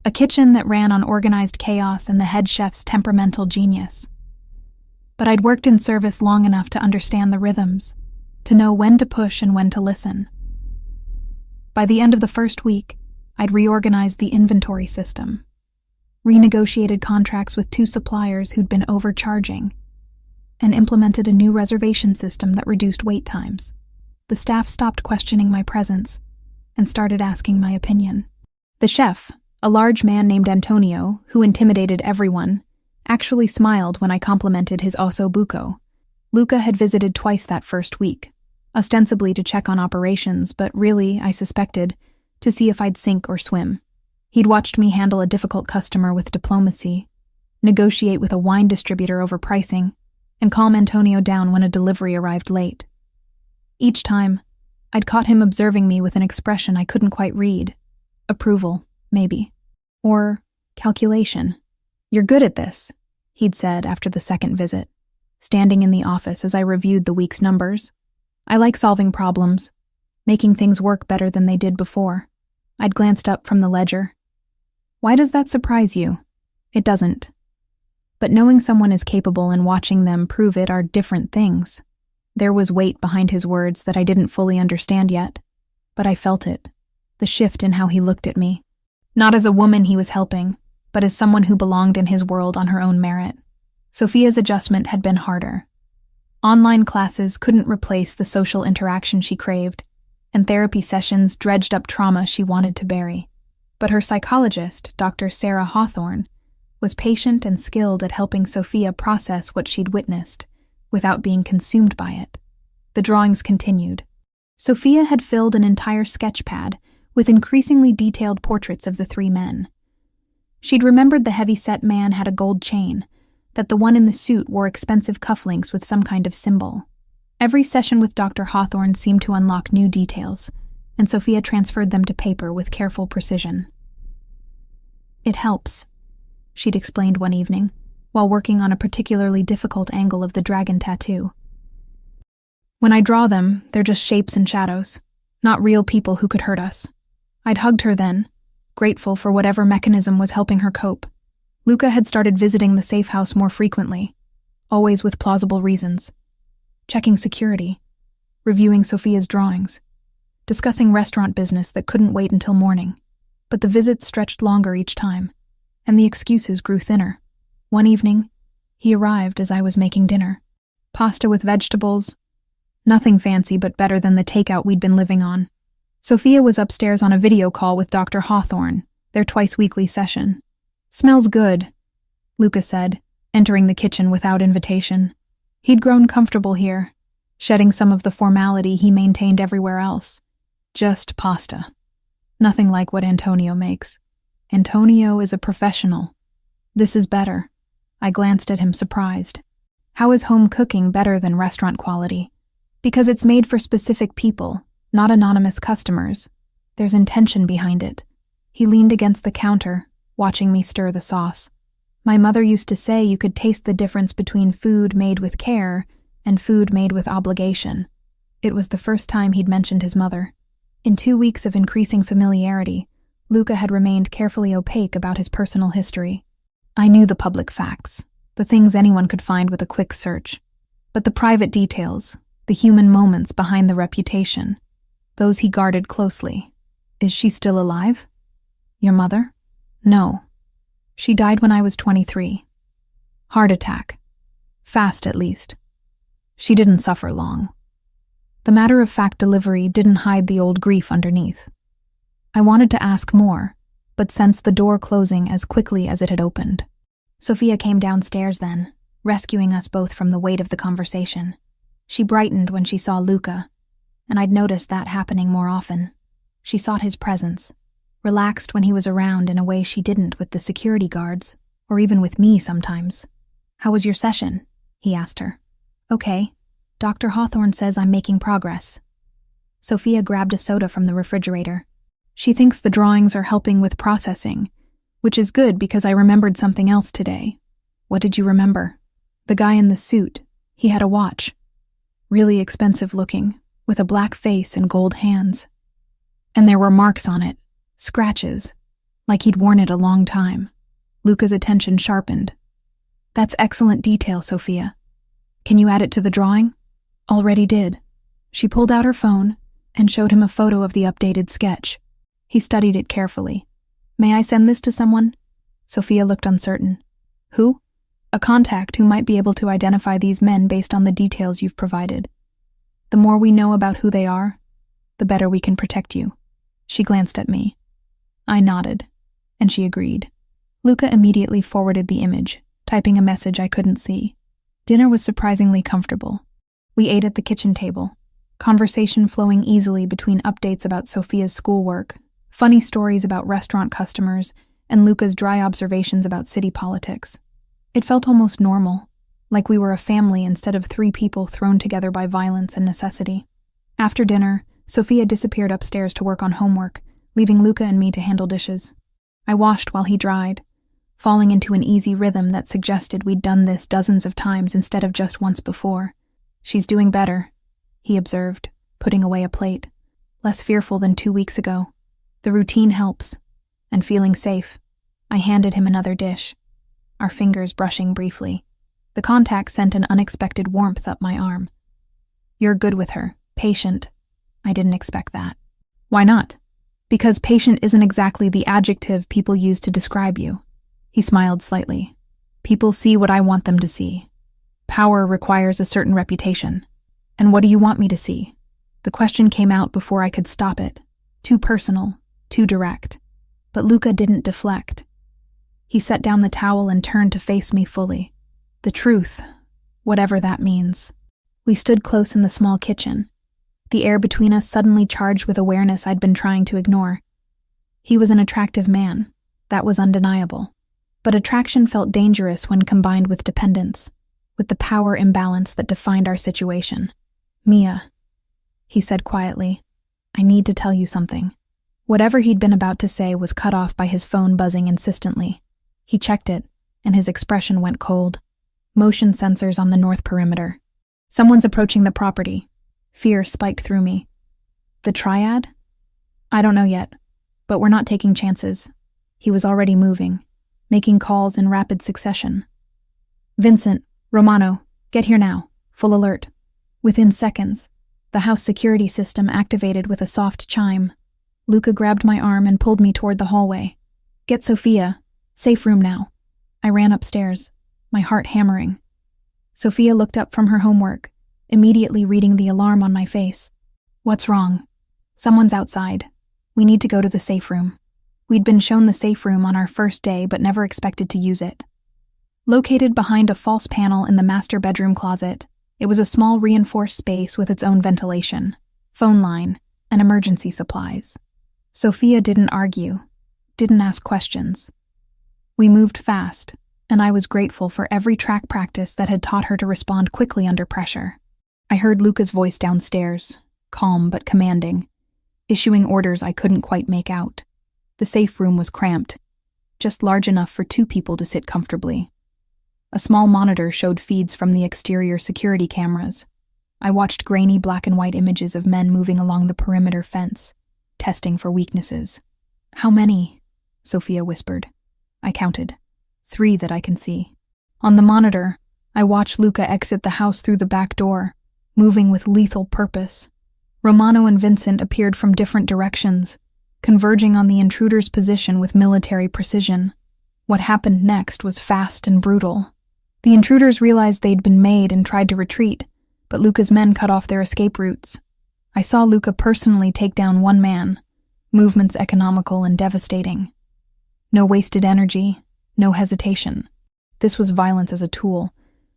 A kitchen that ran on organized chaos and the head chef's temperamental genius. But I'd worked in service long enough to understand the rhythms, to know when to push and when to listen. By the end of the first week, I'd reorganized the inventory system, renegotiated contracts with 2 suppliers who'd been overcharging, and implemented a new reservation system that reduced wait times. The staff stopped questioning my presence and started asking my opinion. The chef, a large man named Antonio, who intimidated everyone, actually smiled when I complimented his osso buco. Luca had visited twice that first week, ostensibly to check on operations, but really, I suspected, to see if I'd sink or swim. He'd watched me handle a difficult customer with diplomacy, negotiate with a wine distributor over pricing, and calm Antonio down when a delivery arrived late. Each time, I'd caught him observing me with an expression I couldn't quite read. Approval, maybe. Or calculation. "You're good at this," he'd said after the second visit, standing in the office as I reviewed the week's numbers. "I like solving problems, making things work better than they did before." I'd glanced up from the ledger. "Why does that surprise you?" "It doesn't. But knowing someone is capable and watching them prove it are different things." There was weight behind his words that I didn't fully understand yet, but I felt it, the shift in how he looked at me. Not as a woman he was helping, but as someone who belonged in his world on her own merit. Sophia's adjustment had been harder. Online classes couldn't replace the social interaction she craved, and therapy sessions dredged up trauma she wanted to bury. But her psychologist, Dr. Sarah Hawthorne, was patient and skilled at helping Sophia process what she'd witnessed, without being consumed by it. The drawings continued. Sophia had filled an entire sketch pad with increasingly detailed portraits of the 3 men. She'd remembered the heavy-set man had a gold chain, that the one in the suit wore expensive cufflinks with some kind of symbol. Every session with Dr. Hawthorne seemed to unlock new details, and Sophia transferred them to paper with careful precision. "It helps," she'd explained one evening, while working on a particularly difficult angle of the dragon tattoo. "When I draw them, they're just shapes and shadows, not real people who could hurt us." I'd hugged her then, grateful for whatever mechanism was helping her cope. Luca had started visiting the safe house more frequently, always with plausible reasons. Checking security, reviewing Sophia's drawings, discussing restaurant business that couldn't wait until morning. But the visits stretched longer each time, and the excuses grew thinner. One evening, he arrived as I was making dinner. Pasta with vegetables. Nothing fancy, but better than the takeout we'd been living on. Sophia was upstairs on a video call with Dr. Hawthorne, their twice-weekly session. "Smells good," Luca said, entering the kitchen without invitation. He'd grown comfortable here, shedding some of the formality he maintained everywhere else. Just pasta. Nothing like what Antonio makes. Antonio is a professional. This is better. I glanced at him surprised. How is home cooking better than restaurant quality? Because it's made for specific people, not anonymous customers. There's intention behind it. He leaned against the counter, watching me stir the sauce. My mother used to say you could taste the difference between food made with care and food made with obligation. It was the first time he'd mentioned his mother. In 2 weeks of increasing familiarity, Luca had remained carefully opaque about his personal history. I knew the public facts, the things anyone could find with a quick search. But the private details, the human moments behind the reputation, those he guarded closely. "Is she still alive?" "Your mother?" "No. She died when I was 23. Heart attack. Fast, at least. She didn't suffer long. The matter-of-fact delivery didn't hide the old grief underneath. I wanted to ask more, but sensed the door closing as quickly as it had opened. Sophia came downstairs then, rescuing us both from the weight of the conversation. She brightened when she saw Luca, and I'd noticed that happening more often. She sought his presence, relaxed when he was around in a way she didn't with the security guards, or even with me sometimes. "How was your session?" he asked her. "Okay. Dr. Hawthorne says I'm making progress." Sophia grabbed a soda from the refrigerator. "She thinks the drawings are helping with processing, which is good because I remembered something else today." "What did you remember?" "The guy in the suit. He had a watch. Really expensive looking, with a black face and gold hands. And there were marks on it, scratches, like he'd worn it a long time." Luca's attention sharpened. "That's excellent detail, Sophia. Can you add it to the drawing?" "Already did." She pulled out her phone and showed him a photo of the updated sketch. He studied it carefully. "May I send this to someone?" Sophia looked uncertain. "Who?" "A contact who might be able to identify these men based on the details you've provided. The more we know about who they are, the better we can protect you." She glanced at me. I nodded, and she agreed. Luca immediately forwarded the image, typing a message I couldn't see. Dinner was surprisingly comfortable. We ate at the kitchen table, conversation flowing easily between updates about Sophia's schoolwork, funny stories about restaurant customers, and Luca's dry observations about city politics. It felt almost normal, like we were a family instead of 3 people thrown together by violence and necessity. After dinner, Sophia disappeared upstairs to work on homework, leaving Luca and me to handle dishes. I washed while he dried, falling into an easy rhythm that suggested we'd done this dozens of times instead of just once before. "She's doing better," he observed, putting away a plate. "Less fearful than 2 weeks ago. The routine helps." And feeling safe, I handed him another dish, our fingers brushing briefly. The contact sent an unexpected warmth up my arm. "You're good with her, patient." I didn't expect that. "Why not?" "Because patient isn't exactly the adjective people use to describe you." He smiled slightly. "People see what I want them to see. Power requires a certain reputation. And what do you want me to see?" The question came out before I could stop it. Too personal, too direct. But Luca didn't deflect. He set down the towel and turned to face me fully. The truth, whatever that means. We stood close in the small kitchen, the air between us suddenly charged with awareness I'd been trying to ignore. He was an attractive man, that was undeniable. But attraction felt dangerous when combined with dependence, with the power imbalance that defined our situation. "Mia," he said quietly, "I need to tell you something." Whatever he'd been about to say was cut off by his phone buzzing insistently. He checked it, and his expression went cold. Motion sensors on the north perimeter. "Someone's approaching the property." Fear spiked through me. "The triad?" "I don't know yet, but we're not taking chances." He was already moving, making calls in rapid succession. "Vincent, Romano, get here now. Full alert." Within seconds, the house security system activated with a soft chime. Luca grabbed my arm and pulled me toward the hallway. "Get Sophia. Safe room now." I ran upstairs, my heart hammering. Sophia looked up from her homework, immediately reading the alarm on my face. "What's wrong?" "Someone's outside. We need to go to the safe room." We'd been shown the safe room on our first day but never expected to use it. Located behind a false panel in the master bedroom closet, it was a small reinforced space with its own ventilation, phone line, and emergency supplies. Sophia didn't argue, didn't ask questions. We moved fast, and I was grateful for every track practice that had taught her to respond quickly under pressure. I heard Luca's voice downstairs, calm but commanding, issuing orders I couldn't quite make out. The safe room was cramped, just large enough for 2 people to sit comfortably. A small monitor showed feeds from the exterior security cameras. I watched grainy black and white images of men moving along the perimeter fence, testing for weaknesses. "How many?" Sophia whispered. I counted. 3 that I can see. On the monitor, I watched Luca exit the house through the back door, moving with lethal purpose. Romano and Vincent appeared from different directions, converging on the intruder's position with military precision. What happened next was fast and brutal. The intruders realized they'd been made and tried to retreat, but Luca's men cut off their escape routes. I saw Luca personally take down one man, movements economical and devastating. No wasted energy, no hesitation. This was violence as a tool,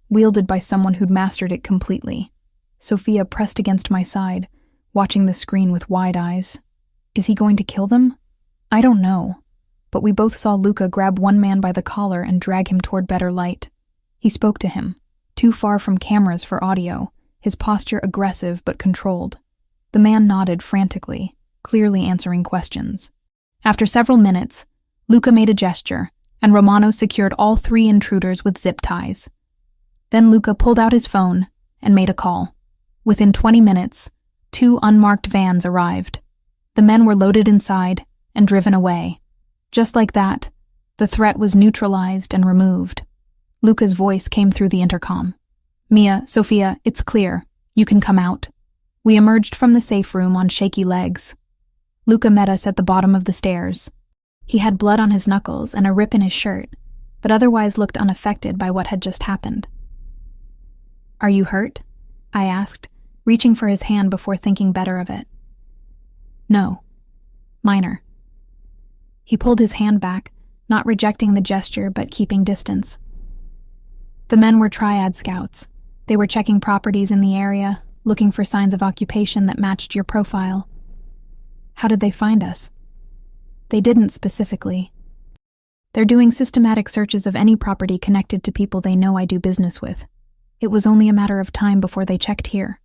wielded by someone who'd mastered it completely. Sophia pressed against my side, watching the screen with wide eyes. Is he going to kill them? I don't know, but we both saw Luca grab one man by the collar and drag him toward better light. He spoke to him, too far from cameras for audio, his posture aggressive but controlled. The man nodded frantically, clearly answering questions. After several minutes, Luca made a gesture, and Romano secured all 3 intruders with zip ties. Then Luca pulled out his phone and made a call. Within 20 minutes, 2 unmarked vans arrived. The men were loaded inside and driven away. Just like that, the threat was neutralized and removed. Luca's voice came through the intercom. "Mia, Sophia, it's clear. You can come out." We emerged from the safe room on shaky legs. Luca met us at the bottom of the stairs. He had blood on his knuckles and a rip in his shirt, but otherwise looked unaffected by what had just happened. "Are you hurt?" I asked, reaching for his hand before thinking better of it. "No. Minor." He pulled his hand back, not rejecting the gesture but keeping distance. The men were triad scouts. They were checking properties in the area, looking for signs of occupation that matched your profile. How did they find us? They didn't specifically. They're doing systematic searches of any property connected to people they know I do business with. It was only a matter of time before they checked here.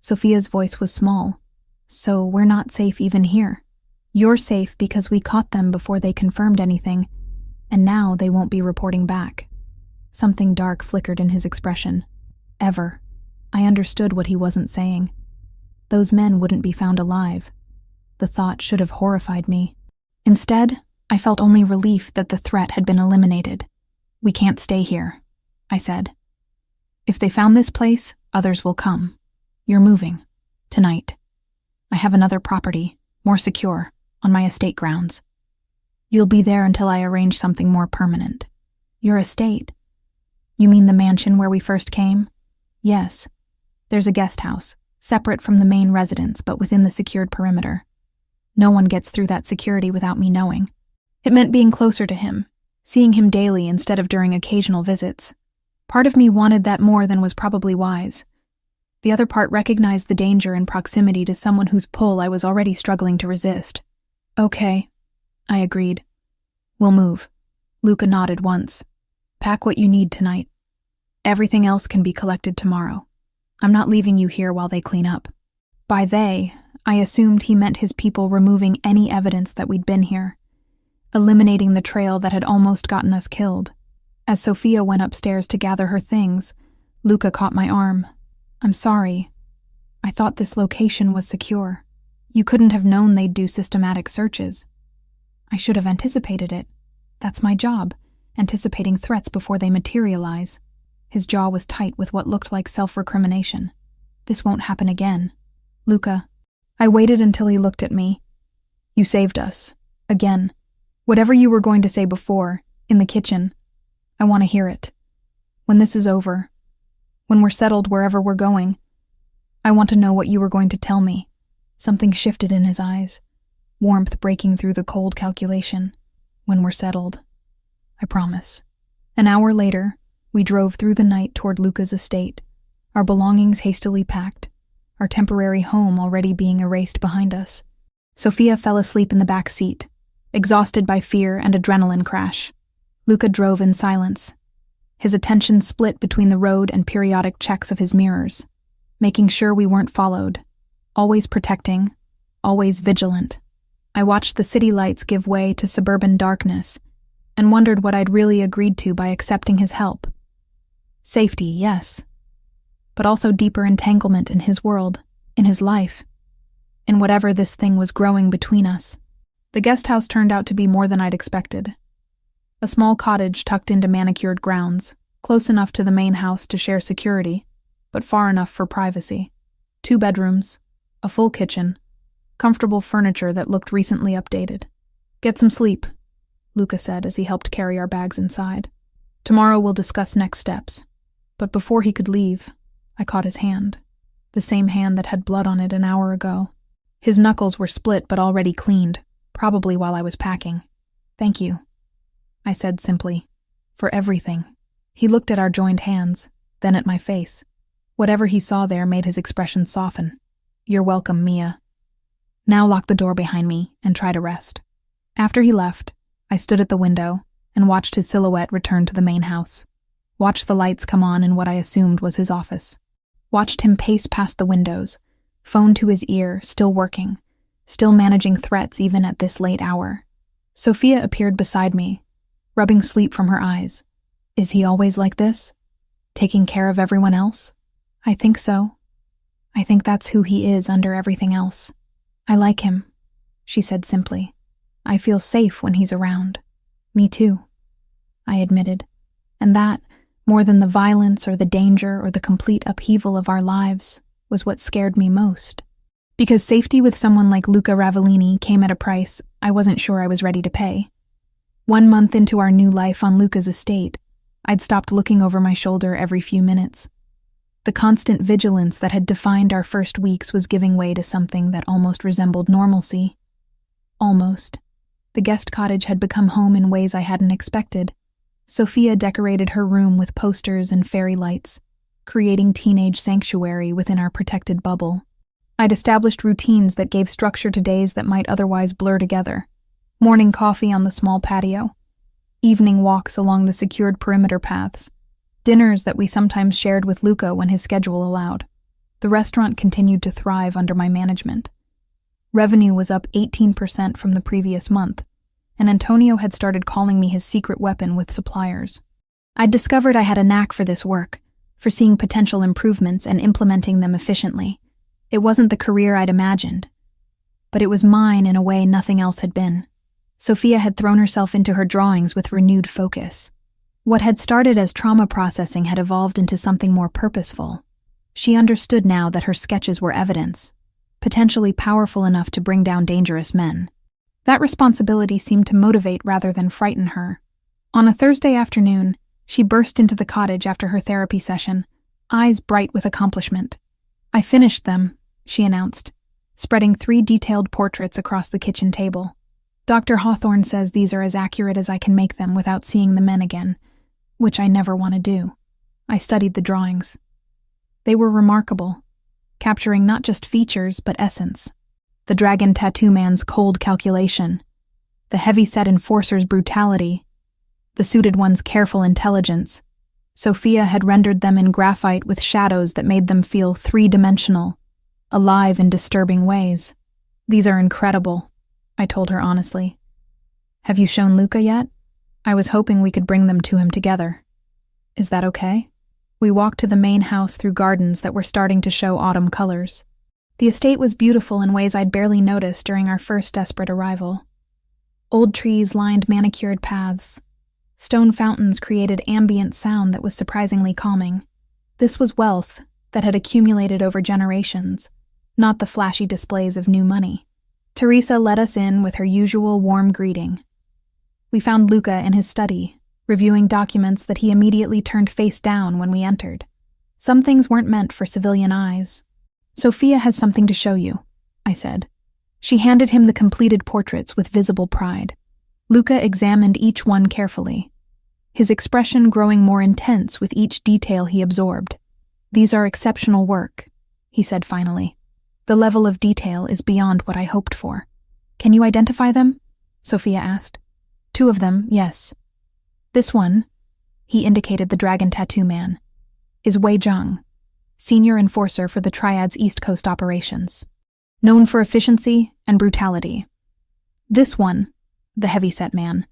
Sophia's voice was small. "So we're not safe even here. You're safe because we caught them before they confirmed anything, and now they won't be reporting back." Something dark flickered in his expression. Ever. I understood what he wasn't saying. Those men wouldn't be found alive. The thought should have horrified me. Instead, I felt only relief that the threat had been eliminated. "We can't stay here," I said. "If they found this place, others will come. You're moving. Tonight. I have another property, more secure, on my estate grounds. You'll be there until I arrange something more permanent." "Your estate? You mean the mansion where we first came?" "Yes. There's a guest house, separate from the main residence but within the secured perimeter. No one gets through that security without me knowing." It meant being closer to him, seeing him daily instead of during occasional visits. Part of me wanted that more than was probably wise. The other part recognized the danger in proximity to someone whose pull I was already struggling to resist. "Okay," I agreed. "We'll move." Luca nodded once. "Pack what you need tonight. Everything else can be collected tomorrow. I'm not leaving you here while they clean up." By they, I assumed he meant his people removing any evidence that we'd been here, eliminating the trail that had almost gotten us killed. As Sophia went upstairs to gather her things, Luca caught my arm. "I'm sorry. I thought this location was secure. You couldn't have known they'd do systematic searches." "I should have anticipated it. That's my job, anticipating threats before they materialize." His jaw was tight with what looked like self-recrimination. "This won't happen again." "Luca." I waited until he looked at me. "You saved us. Again. Whatever you were going to say before, in the kitchen, I want to hear it. When this is over, when we're settled wherever we're going, I want to know what you were going to tell me." Something shifted in his eyes, warmth breaking through the cold calculation. "When we're settled. I promise." An hour later, we drove through the night toward Luca's estate, our belongings hastily packed, our temporary home already being erased behind us. Sophia fell asleep in the back seat, exhausted by fear and adrenaline crash. Luca drove in silence, his attention split between the road and periodic checks of his mirrors, making sure we weren't followed, always protecting, always vigilant. I watched the city lights give way to suburban darkness and wondered what I'd really agreed to by accepting his help. Safety, yes, but also deeper entanglement in his world, in his life, in whatever this thing was growing between us. The guest house turned out to be more than I'd expected. A small cottage tucked into manicured grounds, close enough to the main house to share security, but far enough for privacy. 2 bedrooms, a full kitchen, comfortable furniture that looked recently updated. "Get some sleep," Luca said as he helped carry our bags inside. "Tomorrow we'll discuss next steps." But before he could leave, I caught his hand. the same hand that had blood on it an hour ago. His knuckles were split but already cleaned, probably while I was packing. "Thank you," I said simply, "for everything." He looked at our joined hands, then at my face. Whatever he saw there made his expression soften. "You're welcome, Mia. Now lock the door behind me and try to rest." After he left, I stood at the window and watched his silhouette return to the main house. Watched the lights come on in what I assumed was his office. Watched him pace past the windows, phone to his ear, still working, still managing threats even at this late hour. Sophia appeared beside me, rubbing sleep from her eyes. Is he always like this? Taking care of everyone else? I think so. I think that's who he is under everything else. I like him, she said simply. I feel safe when he's around. Me too, I admitted. And that, more than the violence or the danger or the complete upheaval of our lives, was what scared me most. Because safety with someone like Luca Ravellini came at a price I wasn't sure I was ready to pay. 1 month into our new life on Luca's estate, I'd stopped looking over my shoulder every few minutes. The constant vigilance that had defined our first weeks was giving way to something that almost resembled normalcy. Almost. The guest cottage had become home in ways I hadn't expected. Sophia decorated her room with posters and fairy lights, creating teenage sanctuary within our protected bubble. I'd established routines that gave structure to days that might otherwise blur together. Morning coffee on the small patio, evening walks along the secured perimeter paths, dinners that we sometimes shared with Luca when his schedule allowed. The restaurant continued to thrive under my management. Revenue was up 18% from the previous month, and Antonio had started calling me his secret weapon with suppliers. I'd discovered I had a knack for this work, for seeing potential improvements and implementing them efficiently. It wasn't the career I'd imagined, but it was mine in a way nothing else had been. Sophia had thrown herself into her drawings with renewed focus. What had started as trauma processing had evolved into something more purposeful. She understood now that her sketches were evidence, potentially powerful enough to bring down dangerous men. That responsibility seemed to motivate rather than frighten her. On a Thursday afternoon, she burst into the cottage after her therapy session, eyes bright with accomplishment. "I finished them," she announced, spreading 3 detailed portraits across the kitchen table. "Dr. Hawthorne says these are as accurate as I can make them without seeing the men again, which I never want to do." I studied the drawings. They were remarkable, capturing not just features but essence. The dragon tattoo man's cold calculation, the heavy-set enforcer's brutality, the suited one's careful intelligence. Sophia had rendered them in graphite with shadows that made them feel 3-dimensional, alive in disturbing ways. "These are incredible," I told her honestly. "Have you shown Luca yet? I was hoping we could bring them to him together. Is that okay?" We walked to the main house through gardens that were starting to show autumn colors. The estate was beautiful in ways I'd barely noticed during our first desperate arrival. Old trees lined manicured paths. Stone fountains created ambient sound that was surprisingly calming. This was wealth that had accumulated over generations, not the flashy displays of new money. Teresa let us in with her usual warm greeting. We found Luca in his study, reviewing documents that he immediately turned face down when we entered. Some things weren't meant for civilian eyes. "Sophia has something to show you," I said. She handed him the completed portraits with visible pride. Luca examined each one carefully, his expression growing more intense with each detail he absorbed. "These are exceptional work," he said finally. "The level of detail is beyond what I hoped for." "Can you identify them?" Sophia asked. "2 of them, yes. This one," he indicated the dragon tattoo man, "is Wei Zhang, senior enforcer for the Triad's East Coast operations, known for efficiency and brutality. This one, the heavy-set man,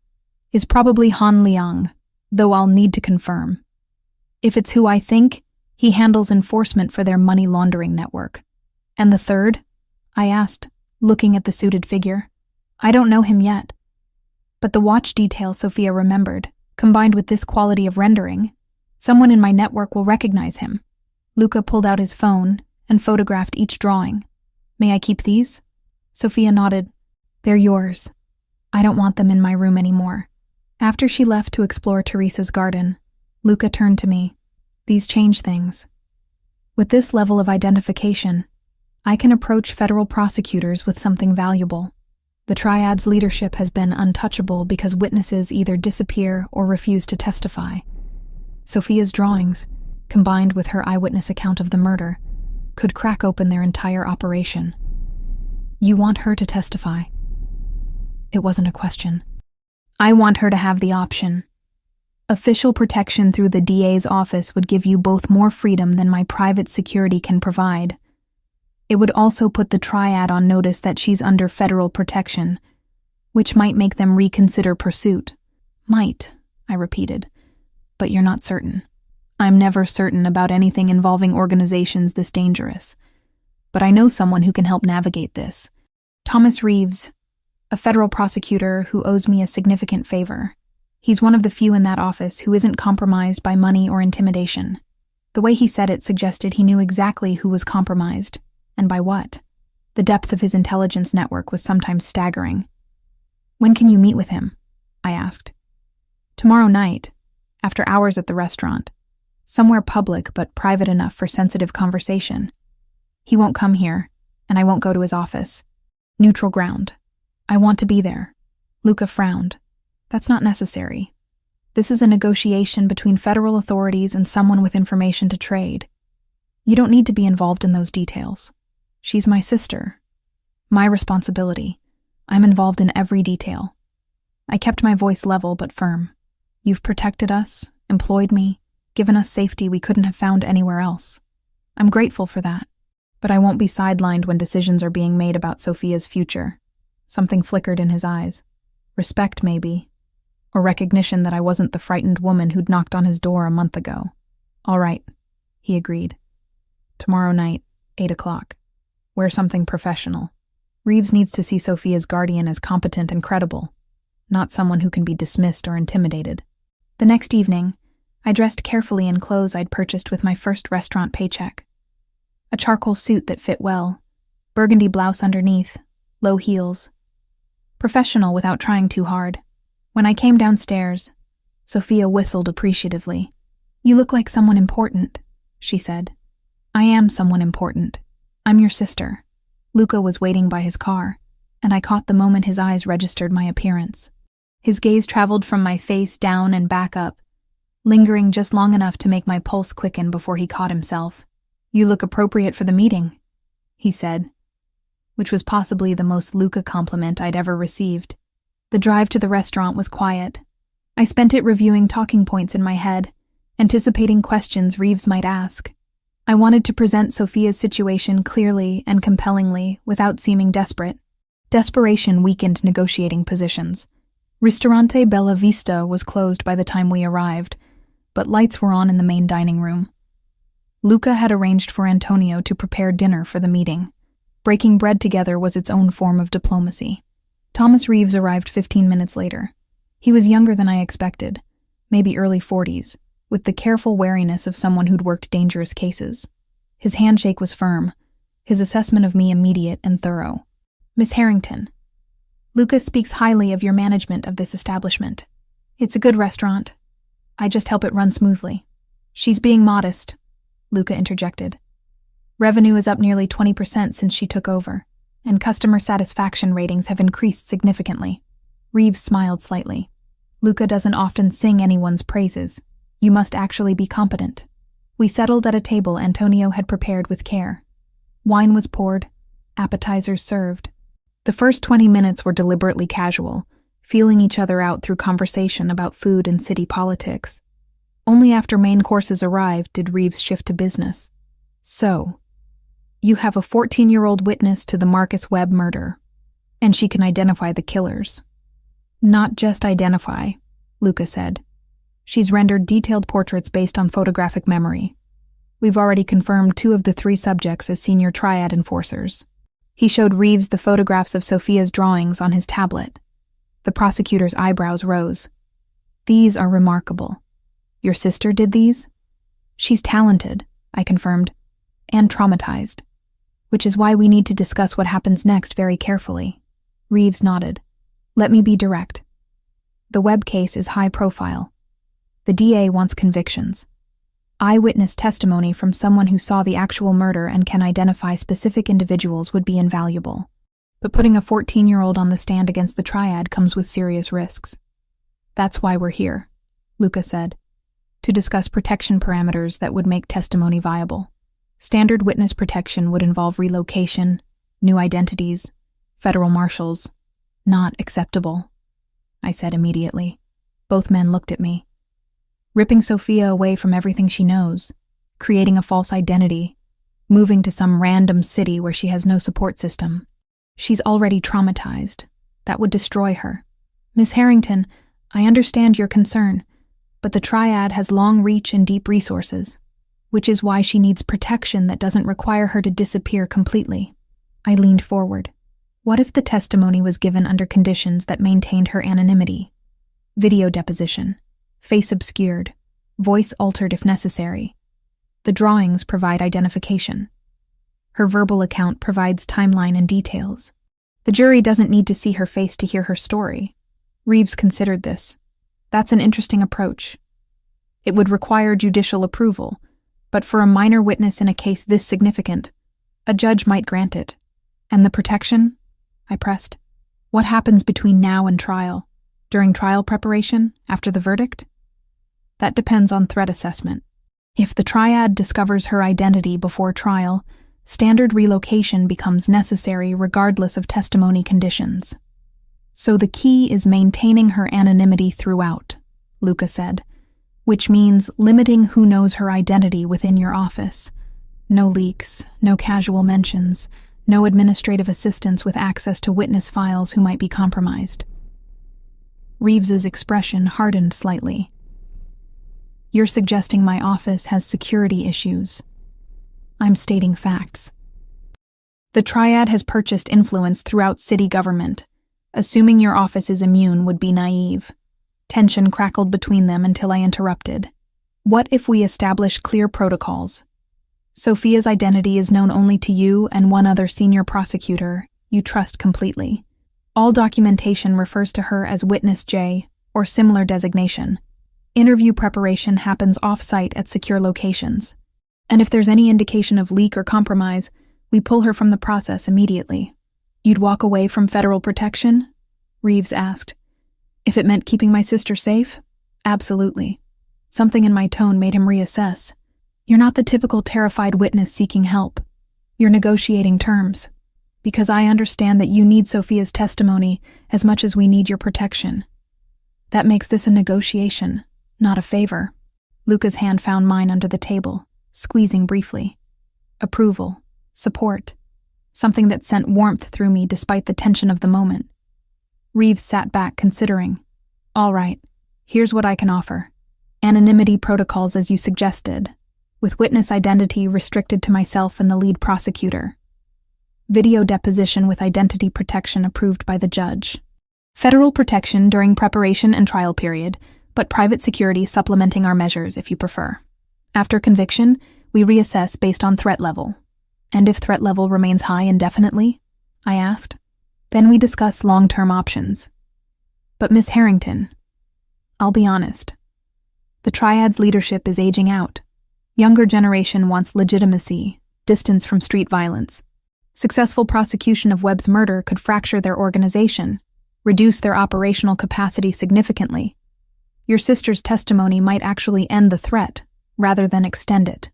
is probably Han Liang, though I'll need to confirm. If it's who I think, he handles enforcement for their money laundering network. And the third?" I asked, looking at the suited figure. "I don't know him yet." But the watch detail Sophia remembered, combined with this quality of rendering, someone in my network will recognize him. Luca pulled out his phone and photographed each drawing. "May I keep these?" Sophia nodded. "They're yours. I don't want them in my room anymore." After she left to explore Teresa's garden, Luca turned to me. "These change things. With this level of identification, I can approach federal prosecutors with something valuable. The triad's leadership has been untouchable because witnesses either disappear or refuse to testify. Sophia's drawings, combined with her eyewitness account of the murder, could crack open their entire operation. You want her to testify? It wasn't a question. I want her to have the option. Official protection through the DA's office would give you both more freedom than my private security can provide. It would also put the triad on notice that she's under federal protection, which might make them reconsider pursuit. Might, I repeated, but you're not certain. I'm never certain about anything involving organizations this dangerous, but I know someone who can help navigate this. Thomas Reeves, a federal prosecutor who owes me a significant favor. He's one of the few in that office who isn't compromised by money or intimidation. The way he said it suggested he knew exactly who was compromised, and by what. The depth of his intelligence network was sometimes staggering. When can you meet with him? I asked. Tomorrow night, after hours at the restaurant. Somewhere public but private enough for sensitive conversation. He won't come here, and I won't go to his office. Neutral ground. I want to be there. Luca frowned. That's not necessary. This is a negotiation between federal authorities and someone with information to trade. You don't need to be involved in those details. She's my sister. My responsibility. I'm involved in every detail. I kept my voice level but firm. You've protected us, employed me, given us safety we couldn't have found anywhere else. I'm grateful for that, but I won't be sidelined when decisions are being made about Sophia's future. Something flickered in his eyes. Respect, maybe, or recognition that I wasn't the frightened woman who'd knocked on his door a month ago. All right, he agreed. Tomorrow night, 8 o'clock. Wear something professional. Reeves needs to see Sophia's guardian as competent and credible, not someone who can be dismissed or intimidated. The next evening, I dressed carefully in clothes I'd purchased with my first restaurant paycheck. A charcoal suit that fit well, burgundy blouse underneath, low heels. Professional without trying too hard. When I came downstairs, Sophia whistled appreciatively. You look like someone important, she said. I am someone important. I'm your sister. Luca was waiting by his car, and I caught the moment his eyes registered my appearance. His gaze traveled from my face down and back up, lingering just long enough to make my pulse quicken before he caught himself. You look appropriate for the meeting, he said, which was possibly the most Luca compliment I'd ever received. The drive to the restaurant was quiet. I spent it reviewing talking points in my head, anticipating questions Reeves might ask. I wanted to present Sophia's situation clearly and compellingly without seeming desperate. Desperation weakened negotiating positions. Ristorante Bella Vista was closed by the time we arrived, but lights were on in the main dining room. Luca had arranged for Antonio to prepare dinner for the meeting. Breaking bread together was its own form of diplomacy. Thomas Reeves arrived 15 minutes later. He was younger than I expected, maybe early 40s, with the careful wariness of someone who'd worked dangerous cases. His handshake was firm, his assessment of me immediate and thorough. Miss Harrington, Luca speaks highly of your management of this establishment. It's a good restaurant. I just help it run smoothly. She's being modest, Luca interjected. Revenue is up nearly 20% since she took over, and customer satisfaction ratings have increased significantly. Reeves smiled slightly. Luca doesn't often sing anyone's praises. You must actually be competent. We settled at a table Antonio had prepared with care. Wine was poured, appetizers served. The first 20 minutes were deliberately casual, feeling each other out through conversation about food and city politics. Only after main courses arrived did Reeves shift to business. So, you have a 14-year-old witness to the Marcus Webb murder, and she can identify the killers. Not just identify, Luca said. She's rendered detailed portraits based on photographic memory. We've already confirmed 2 of the 3 subjects as senior triad enforcers. He showed Reeves the photographs of Sophia's drawings on his tablet. The prosecutor's eyebrows rose. These are remarkable. Your sister did these? She's talented, I confirmed, and traumatized, which is why we need to discuss what happens next very carefully. Reeves nodded. Let me be direct. The Webb case is high profile. The DA wants convictions. Eyewitness testimony from someone who saw the actual murder and can identify specific individuals would be invaluable. But putting a 14-year-old on the stand against the triad comes with serious risks. That's why we're here, Luca said, to discuss protection parameters that would make testimony viable. Standard witness protection would involve relocation, new identities, federal marshals. Not acceptable, I said immediately. Both men looked at me. Ripping Sophia away from everything she knows, creating a false identity, moving to some random city where she has no support system. She's already traumatized. That would destroy her. Miss Harrington, I understand your concern, but the triad has long reach and deep resources, which is why she needs protection that doesn't require her to disappear completely. I leaned forward. What if the testimony was given under conditions that maintained her anonymity? Video deposition, face obscured, voice altered if necessary. The drawings provide identification. Her verbal account provides timeline and details. The jury doesn't need to see her face to hear her story. Reeves considered this. That's an interesting approach. It would require judicial approval, but for a minor witness in a case this significant, a judge might grant it. And the protection? I pressed. What happens between now and trial? During trial preparation? After the verdict? That depends on threat assessment. If the triad discovers her identity before trial, standard relocation becomes necessary regardless of testimony conditions. So the key is maintaining her anonymity throughout, Luca said, which means limiting who knows her identity within your office. No leaks, no casual mentions, no administrative assistants with access to witness files who might be compromised. Reeves's expression hardened slightly. You're suggesting my office has security issues. I'm stating facts. The triad has purchased influence throughout city government. Assuming your office is immune would be naive. Tension crackled between them until I interrupted. What if we establish clear protocols? Sophia's identity is known only to you and one other senior prosecutor you trust completely. All documentation refers to her as Witness J or similar designation. Interview preparation happens off-site at secure locations. And if there's any indication of leak or compromise, we pull her from the process immediately. You'd walk away from federal protection? Reeves asked. If it meant keeping my sister safe? Absolutely. Something in my tone made him reassess. You're not the typical terrified witness seeking help. You're negotiating terms. Because I understand that you need Sophia's testimony as much as we need your protection. That makes this a negotiation, not a favor. Luca's hand found mine under the table, squeezing briefly. Approval, support, something that sent warmth through me despite the tension of the moment. Reeves sat back, considering. All right, here's what I can offer. Anonymity protocols as you suggested, with witness identity restricted to myself and the lead prosecutor. Video deposition with identity protection approved by the judge. Federal protection during preparation and trial period, but private security supplementing our measures if you prefer. After conviction, we reassess based on threat level. And if threat level remains high indefinitely? I asked. Then we discuss long-term options. But Miss Harrington, I'll be honest. The triad's leadership is aging out. Younger generation wants legitimacy, distance from street violence. Successful prosecution of Webb's murder could fracture their organization, reduce their operational capacity significantly. Your sister's testimony might actually end the threat, rather than extend it.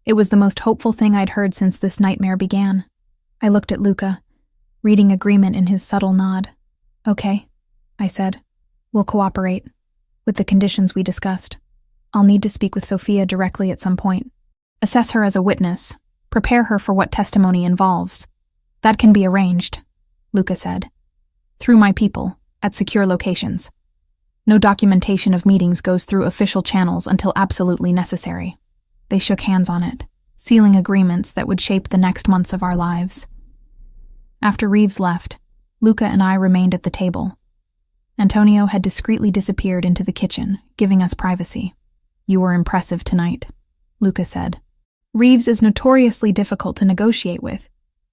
It was the most hopeful thing I'd heard since this nightmare began. I looked at Luca, reading agreement in his subtle nod. Okay, I said. We'll cooperate, with the conditions we discussed. I'll need to speak with Sophia directly at some point. Assess her as a witness. Prepare her for what testimony involves. That can be arranged, Luca said. Through my people, at secure locations. No documentation of meetings goes through official channels until absolutely necessary. They shook hands on it, sealing agreements that would shape the next months of our lives. After Reeves left, Luca and I remained at the table. Antonio had discreetly disappeared into the kitchen, giving us privacy. You were impressive tonight, Luca said. Reeves is notoriously difficult to negotiate with.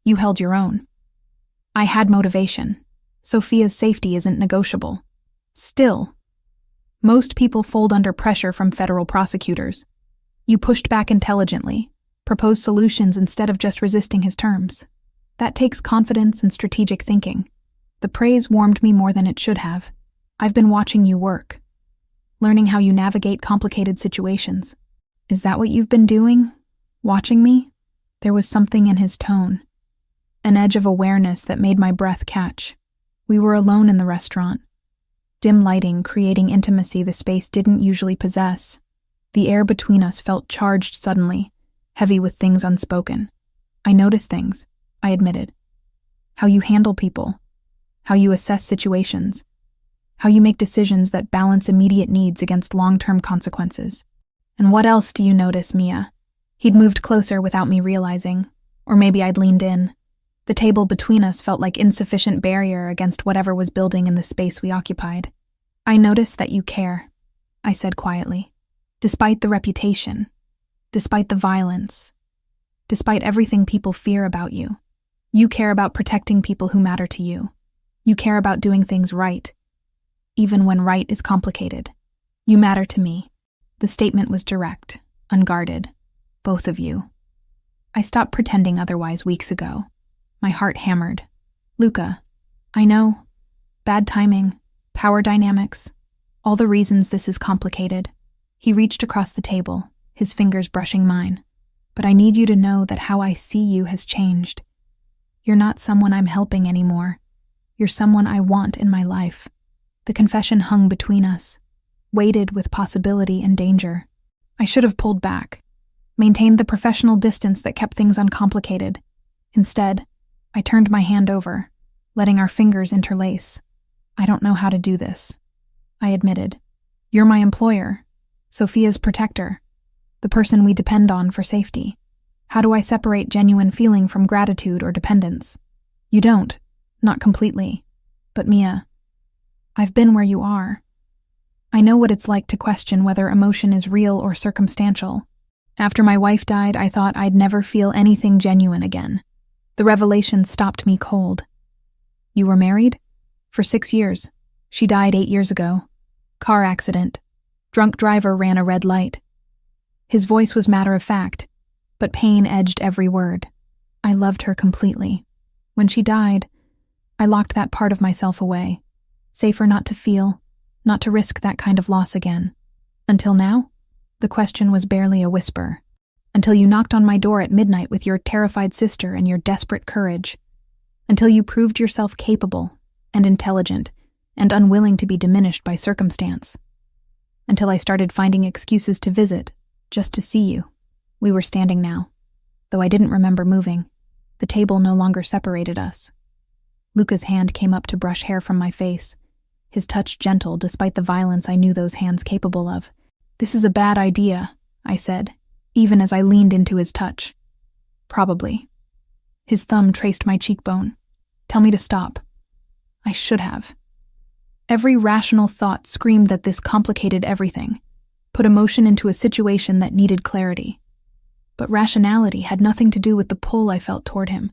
You held your own. I had motivation. Sophia's safety isn't negotiable. Still, most people fold under pressure from federal prosecutors. You pushed back intelligently, proposed solutions instead of just resisting his terms. That takes confidence and strategic thinking. The praise warmed me more than it should have. I've been watching you work, learning how you navigate complicated situations. Is that what you've been doing? Watching me? There was something in his tone, an edge of awareness that made my breath catch. We were alone in the restaurant. Dim lighting creating intimacy the space didn't usually possess. The air between us felt charged suddenly, heavy with things unspoken. I noticed things, I admitted. How you handle people, how you assess situations, how you make decisions that balance immediate needs against long-term consequences. And what else do you notice, Mia? He'd moved closer without me realizing, or maybe I'd leaned in. The table between us felt like insufficient barrier against whatever was building in the space we occupied. I noticed that you care, I said quietly. Despite the reputation, despite the violence, despite everything people fear about you, you care about protecting people who matter to you. You care about doing things right, even when right is complicated. You matter to me. The statement was direct, unguarded. Both of you. I stopped pretending otherwise weeks ago. My heart hammered. Luca, I know. Bad timing, power dynamics, all the reasons this is complicated. He reached across the table, his fingers brushing mine. But I need you to know that how I see you has changed. You're not someone I'm helping anymore. You're someone I want in my life. The confession hung between us, weighted with possibility and danger. I should have pulled back, maintained the professional distance that kept things uncomplicated. Instead, I turned my hand over, letting our fingers interlace. I don't know how to do this, I admitted. You're my employer, Sophia's protector, the person we depend on for safety. How do I separate genuine feeling from gratitude or dependence? You don't, not completely. But Mia, I've been where you are. I know what it's like to question whether emotion is real or circumstantial. After my wife died, I thought I'd never feel anything genuine again. The revelation stopped me cold. You were married? For 6 years. She died 8 years ago. Car accident. Drunk driver ran a red light. His voice was matter-of-fact, but pain edged every word. I loved her completely. When she died, I locked that part of myself away. Safer not to feel, not to risk that kind of loss again. Until now? The question was barely a whisper. Until you knocked on my door at midnight with your terrified sister and your desperate courage. Until you proved yourself capable and intelligent and unwilling to be diminished by circumstance. Until I started finding excuses to visit, just to see you. We were standing now. Though I didn't remember moving, the table no longer separated us. Luca's hand came up to brush hair from my face, his touch gentle despite the violence I knew those hands capable of. This is a bad idea, I said, even as I leaned into his touch. Probably. His thumb traced my cheekbone. Tell me to stop. I should have. Every rational thought screamed that this complicated everything, put emotion into a situation that needed clarity. But rationality had nothing to do with the pull I felt toward him,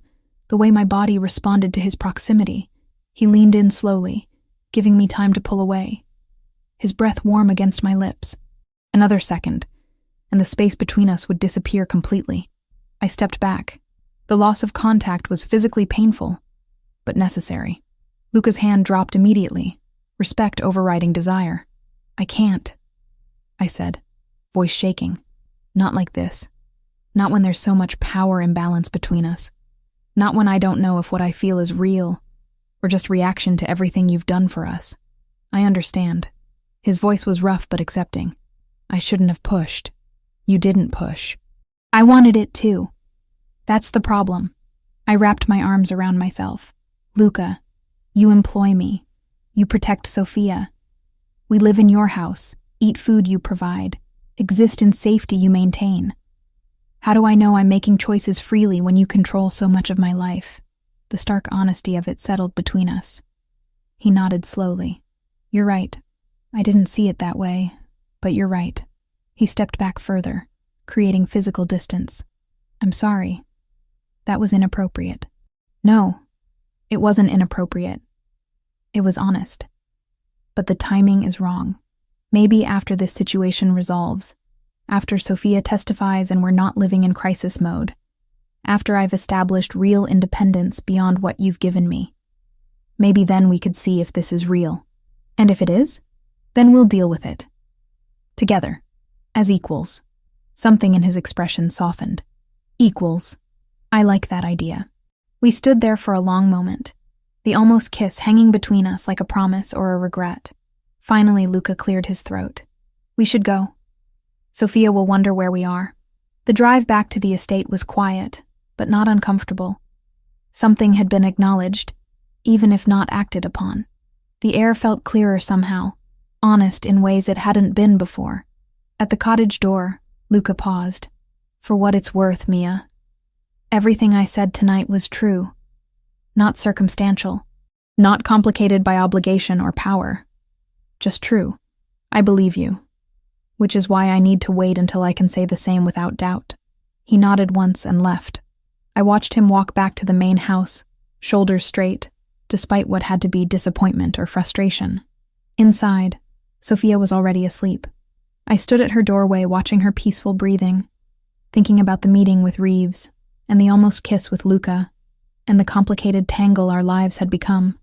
the way my body responded to his proximity. He leaned in slowly, giving me time to pull away. His breath warm against my lips. Another second, and the space between us would disappear completely. I stepped back. The loss of contact was physically painful, but necessary. Luca's hand dropped immediately, respect overriding desire. I can't, I said, voice shaking. Not like this. Not when there's so much power imbalance between us. Not when I don't know if what I feel is real, or just reaction to everything you've done for us. I understand. His voice was rough but accepting. I shouldn't have pushed. You didn't push. I wanted it too. That's the problem. I wrapped my arms around myself. Luca, you employ me. You protect Sophia. We live in your house, eat food you provide, exist in safety you maintain. How do I know I'm making choices freely when you control so much of my life? The stark honesty of it settled between us. He nodded slowly. You're right. I didn't see it that way, but you're right. He stepped back further, creating physical distance. I'm sorry. That was inappropriate. No, it wasn't inappropriate. It was honest. But the timing is wrong. Maybe after this situation resolves, After Sophia testifies and we're not living in crisis mode. After I've established real independence beyond what you've given me. Maybe then we could see if this is real. And if it is, then we'll deal with it. Together. As equals. Something in his expression softened. Equals. I like that idea. We stood there for a long moment, the almost kiss hanging between us like a promise or a regret. Finally, Luca cleared his throat. We should go. Sophia will wonder where we are. The drive back to the estate was quiet, but not uncomfortable. Something had been acknowledged, even if not acted upon. The air felt clearer somehow, honest in ways it hadn't been before. At the cottage door, Luca paused. For what it's worth, Mia. Everything I said tonight was true. Not circumstantial. Not complicated by obligation or power. Just true. I believe you. Which is why I need to wait until I can say the same without doubt. He nodded once and left. I watched him walk back to the main house, shoulders straight, despite what had to be disappointment or frustration. Inside, Sophia was already asleep. I stood at her doorway watching her peaceful breathing, thinking about the meeting with Reeves, and the almost kiss with Luca, and the complicated tangle our lives had become.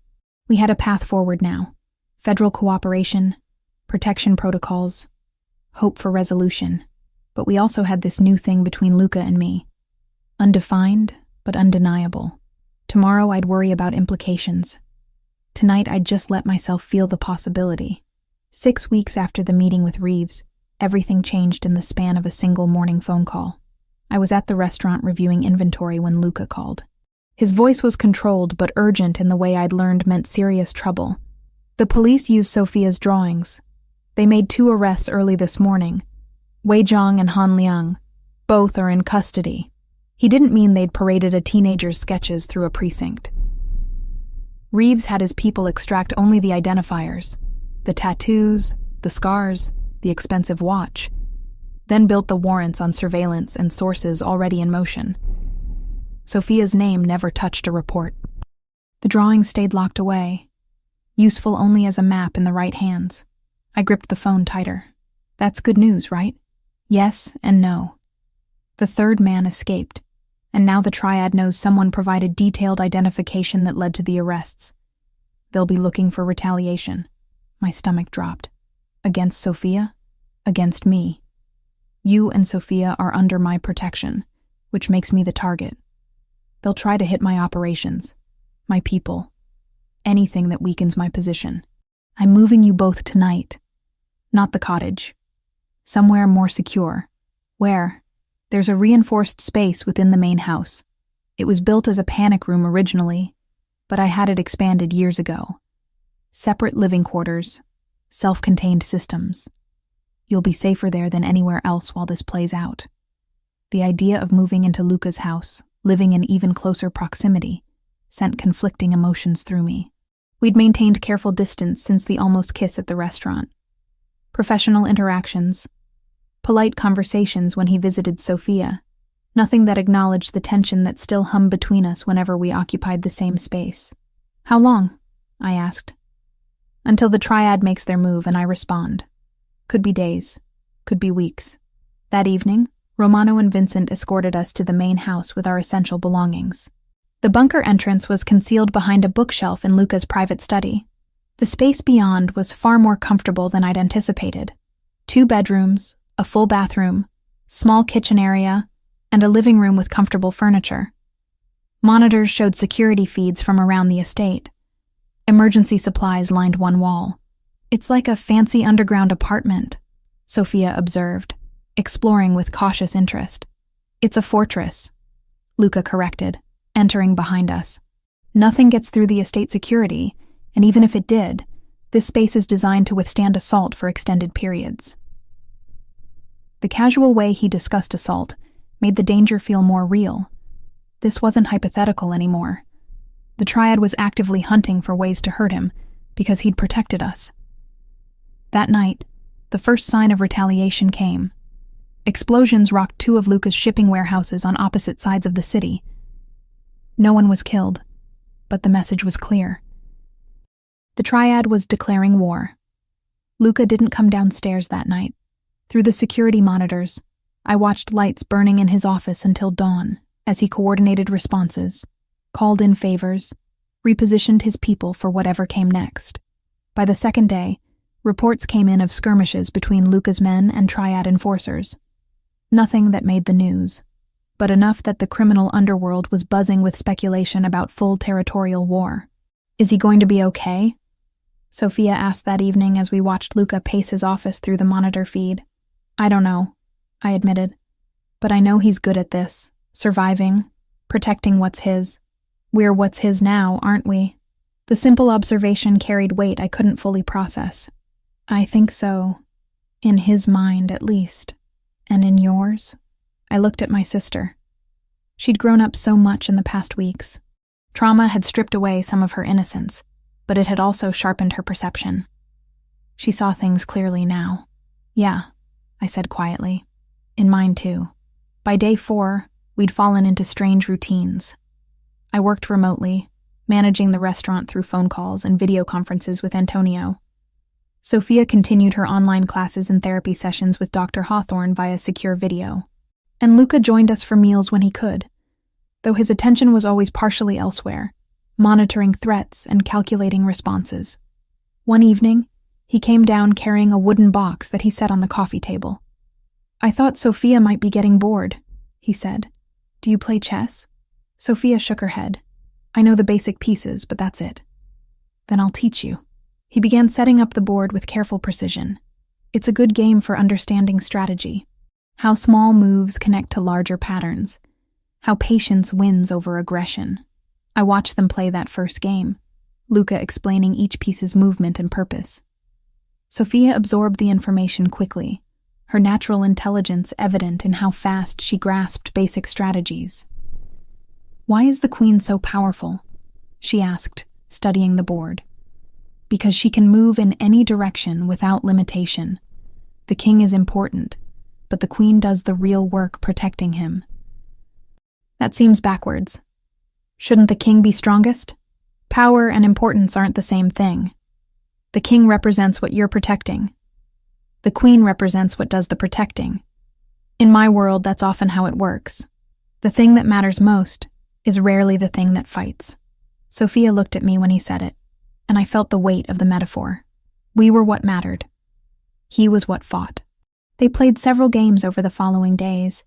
We had a path forward now. Federal cooperation, protection protocols, hope for resolution. But we also had this new thing between Luca and me. Undefined, but undeniable. Tomorrow I'd worry about implications. Tonight I'd just let myself feel the possibility. 6 weeks after the meeting with Reeves, everything changed in the span of a single morning phone call. I was at the restaurant reviewing inventory when Luca called. His voice was controlled but urgent in the way I'd learned meant serious trouble. The police used Sophia's drawings. They made 2 arrests early this morning. Wei Zhang and Han Liang. Both are in custody. He didn't mean they'd paraded a teenager's sketches through a precinct. Reeves had his people extract only the identifiers, the tattoos, the scars, the expensive watch, then built the warrants on surveillance and sources already in motion. Sophia's name never touched a report. The drawing stayed locked away, useful only as a map in the right hands. I gripped the phone tighter. That's good news, right? Yes and no. The third man escaped, and now the triad knows someone provided detailed identification that led to the arrests. They'll be looking for retaliation. My stomach dropped. Against Sophia? Against me. You and Sophia are under my protection, which makes me the target. They'll try to hit my operations, my people, anything that weakens my position. I'm moving you both tonight. Not the cottage. Somewhere more secure. Where? There's a reinforced space within the main house. It was built as a panic room originally, but I had it expanded years ago. Separate living quarters, self-contained systems. You'll be safer there than anywhere else while this plays out. The idea of moving into Luca's house, living in even closer proximity, sent conflicting emotions through me. We'd maintained careful distance since the almost kiss at the restaurant. Professional interactions, polite conversations when he visited Sophia, nothing that acknowledged the tension that still hummed between us whenever we occupied the same space. How long? I asked. Until the triad makes their move and I respond. Could be days, could be weeks. That evening, Romano and Vincent escorted us to the main house with our essential belongings. The bunker entrance was concealed behind a bookshelf in Luca's private study. The space beyond was far more comfortable than I'd anticipated. 2 bedrooms, a full bathroom, small kitchen area, and a living room with comfortable furniture. Monitors showed security feeds from around the estate. Emergency supplies lined one wall. It's like a fancy underground apartment, Sophia observed, exploring with cautious interest. It's a fortress, Luca corrected, entering behind us. Nothing gets through the estate security, and even if it did, this space is designed to withstand assault for extended periods. The casual way he discussed assault made the danger feel more real. This wasn't hypothetical anymore. The triad was actively hunting for ways to hurt him because he'd protected us. That night, the first sign of retaliation came. Explosions rocked 2 of Luca's shipping warehouses on opposite sides of the city. No one was killed, but the message was clear. The triad was declaring war. Luca didn't come downstairs that night. Through the security monitors, I watched lights burning in his office until dawn as he coordinated responses, called in favors, repositioned his people for whatever came next. By the second day, reports came in of skirmishes between Luca's men and Triad enforcers. Nothing that made the news, but enough that the criminal underworld was buzzing with speculation about full territorial war. Is he going to be okay? Sophia asked that evening as we watched Luca pace his office through the monitor feed. I don't know, I admitted. But I know he's good at this, surviving, protecting what's his. We're what's his now, aren't we? The simple observation carried weight I couldn't fully process. I think so. In his mind, at least. And in yours? I looked at my sister. She'd grown up so much in the past weeks. Trauma had stripped away some of her innocence, but it had also sharpened her perception. She saw things clearly now. Yeah, I said quietly. In mine too. By day 4, we'd fallen into strange routines. I worked remotely, managing the restaurant through phone calls and video conferences with Antonio. Sophia continued her online classes and therapy sessions with Dr. Hawthorne via secure video. And Luca joined us for meals when he could, though his attention was always partially elsewhere, monitoring threats and calculating responses. One evening, he came down carrying a wooden box that he set on the coffee table. I thought Sophia might be getting bored, he said. Do you play chess? Sophia shook her head. I know the basic pieces, but that's it. Then I'll teach you. He began setting up the board with careful precision. It's a good game for understanding strategy, how small moves connect to larger patterns, how patience wins over aggression. I watched them play that first game, Luca explaining each piece's movement and purpose. Sophia absorbed the information quickly, her natural intelligence evident in how fast she grasped basic strategies. Why is the queen so powerful? She asked, studying the board. Because she can move in any direction without limitation. The king is important, but the queen does the real work protecting him. That seems backwards. Shouldn't the king be strongest? Power and importance aren't the same thing. The king represents what you're protecting. The queen represents what does the protecting. In my world, that's often how it works. The thing that matters most is rarely the thing that fights. Sophia looked at me when he said it, and I felt the weight of the metaphor. We were what mattered. He was what fought. They played several games over the following days,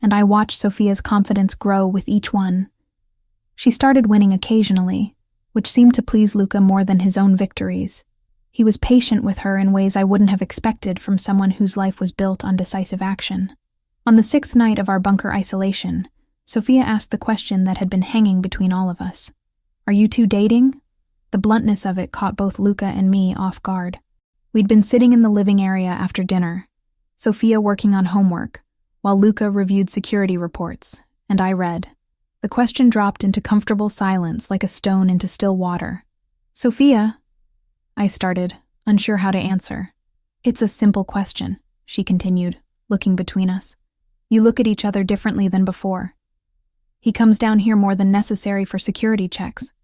and I watched Sophia's confidence grow with each one. She started winning occasionally, which seemed to please Luca more than his own victories. He was patient with her in ways I wouldn't have expected from someone whose life was built on decisive action. On the 6th night of our bunker isolation, Sophia asked the question that had been hanging between all of us. Are you two dating? The bluntness of it caught both Luca and me off guard. We'd been sitting in the living area after dinner, Sophia working on homework, while Luca reviewed security reports, and I read. The question dropped into comfortable silence like a stone into still water. Sophia, I started, unsure how to answer. It's a simple question, she continued, looking between us. You look at each other differently than before. He comes down here more than necessary for security checks.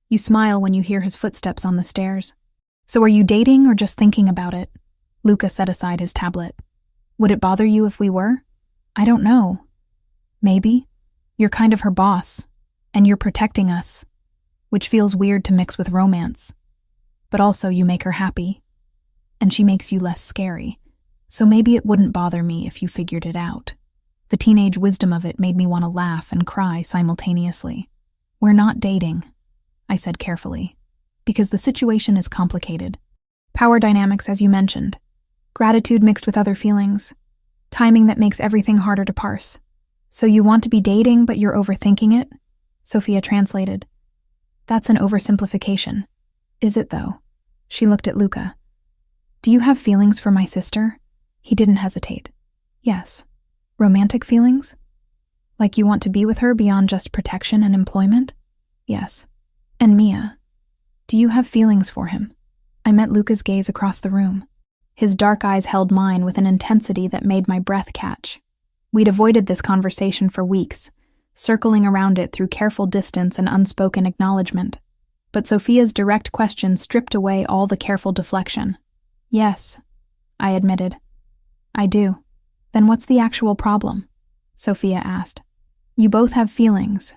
You smile when you hear his footsteps on the stairs. So are you dating or just thinking about it? Luca set aside his tablet. Would it bother you if we were? I don't know. Maybe. You're kind of her boss, and you're protecting us, which feels weird to mix with romance. But also you make her happy, and she makes you less scary, so maybe it wouldn't bother me if you figured it out. The teenage wisdom of it made me want to laugh and cry simultaneously. We're not dating, I said carefully, because the situation is complicated. Power dynamics, as you mentioned. Gratitude mixed with other feelings. Timing that makes everything harder to parse. So you want to be dating, but you're overthinking it? Sophia translated. That's an oversimplification. Is it, though? She looked at Luca. Do you have feelings for my sister? He didn't hesitate. Yes. Romantic feelings? Like you want to be with her beyond just protection and employment? Yes. And Mia, do you have feelings for him? I met Luca's gaze across the room. His dark eyes held mine with an intensity that made my breath catch. We'd avoided this conversation for weeks, circling around it through careful distance and unspoken acknowledgement. But Sophia's direct question stripped away all the careful deflection. Yes, I admitted. I do. Then what's the actual problem? Sophia asked. You both have feelings.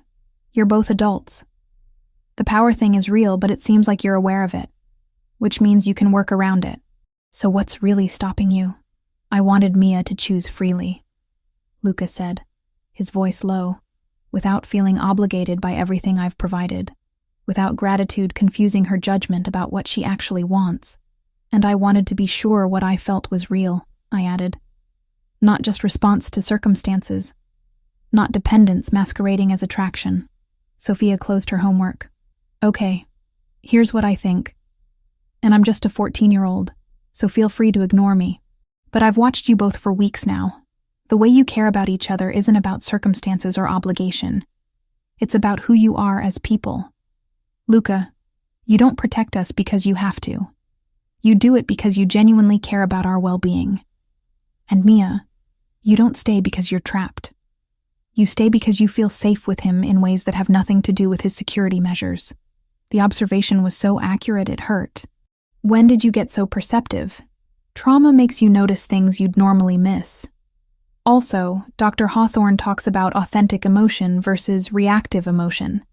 You're both adults. The power thing is real, but it seems like you're aware of it, which means you can work around it. So what's really stopping you? I wanted Mia to choose freely, Luca said, his voice low, without feeling obligated by everything I've provided, without gratitude confusing her judgment about what she actually wants. And I wanted to be sure what I felt was real, I added. Not just response to circumstances. Not dependence masquerading as attraction. Sophia closed her homework. Okay, here's what I think. And I'm just a 14-year-old, so feel free to ignore me. But I've watched you both for weeks now. The way you care about each other isn't about circumstances or obligation. It's about who you are as people. Luca, you don't protect us because you have to. You do it because you genuinely care about our well-being. And Mia, you don't stay because you're trapped. You stay because you feel safe with him in ways that have nothing to do with his security measures. The observation was so accurate it hurt. When did you get so perceptive? Trauma makes you notice things you'd normally miss. Also, Dr. Hawthorne talks about authentic emotion versus reactive emotion.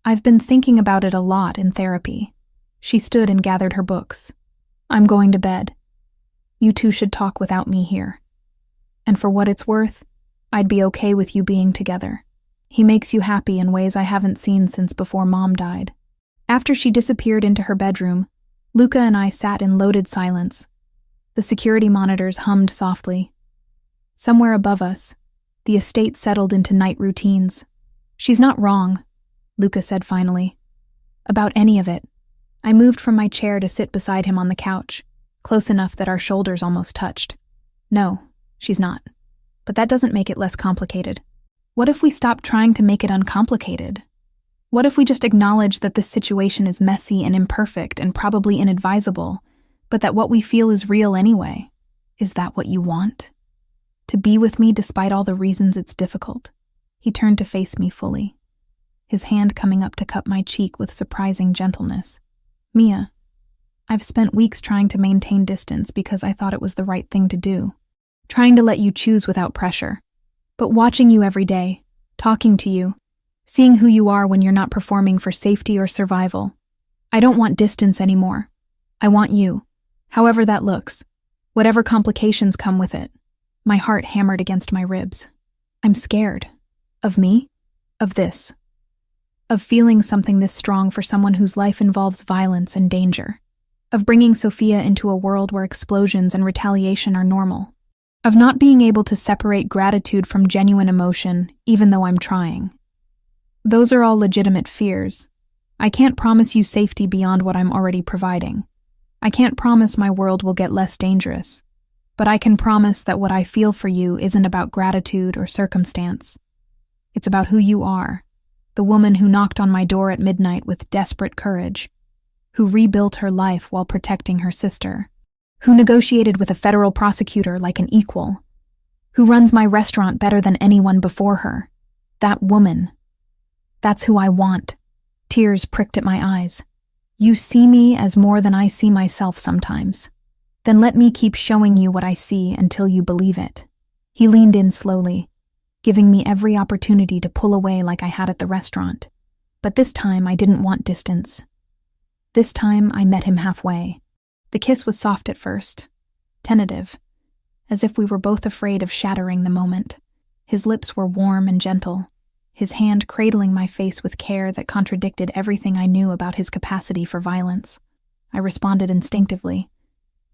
I've been thinking about it a lot in therapy. She stood and gathered her books. I'm going to bed. You two should talk without me here. And for what it's worth, I'd be okay with you being together. He makes you happy in ways I haven't seen since before Mom died. After she disappeared into her bedroom, Luca and I sat in loaded silence. The security monitors hummed softly. Somewhere above us, the estate settled into night routines. She's not wrong, Luca said finally. About any of it. I moved from my chair to sit beside him on the couch, close enough that our shoulders almost touched. No, she's not. But that doesn't make it less complicated. What if we stop trying to make it uncomplicated? What if we just acknowledge that this situation is messy and imperfect and probably inadvisable, but that what we feel is real anyway? Is that what you want? To be with me despite all the reasons it's difficult? He turned to face me fully, his hand coming up to cup my cheek with surprising gentleness. Mia, I've spent weeks trying to maintain distance because I thought it was the right thing to do. Trying to let you choose without pressure. But watching you every day, talking to you, seeing who you are when you're not performing for safety or survival. I don't want distance anymore. I want you, however that looks, whatever complications come with it. My heart hammered against my ribs. I'm scared. Of me? Of this. Of feeling something this strong for someone whose life involves violence and danger. Of bringing Sophia into a world where explosions and retaliation are normal. Of not being able to separate gratitude from genuine emotion, even though I'm trying. Those are all legitimate fears. I can't promise you safety beyond what I'm already providing. I can't promise my world will get less dangerous. But I can promise that what I feel for you isn't about gratitude or circumstance. It's about who you are, the woman who knocked on my door at midnight with desperate courage, who rebuilt her life while protecting her sister, who negotiated with a federal prosecutor like an equal, who runs my restaurant better than anyone before her. That woman. That's who I want. Tears pricked at my eyes. You see me as more than I see myself sometimes. Then let me keep showing you what I see until you believe it. He leaned in slowly, giving me every opportunity to pull away like I had at the restaurant. But this time I didn't want distance. This time I met him halfway. The kiss was soft at first, tentative, as if we were both afraid of shattering the moment. His lips were warm and gentle, his hand cradling my face with care that contradicted everything I knew about his capacity for violence. I responded instinctively,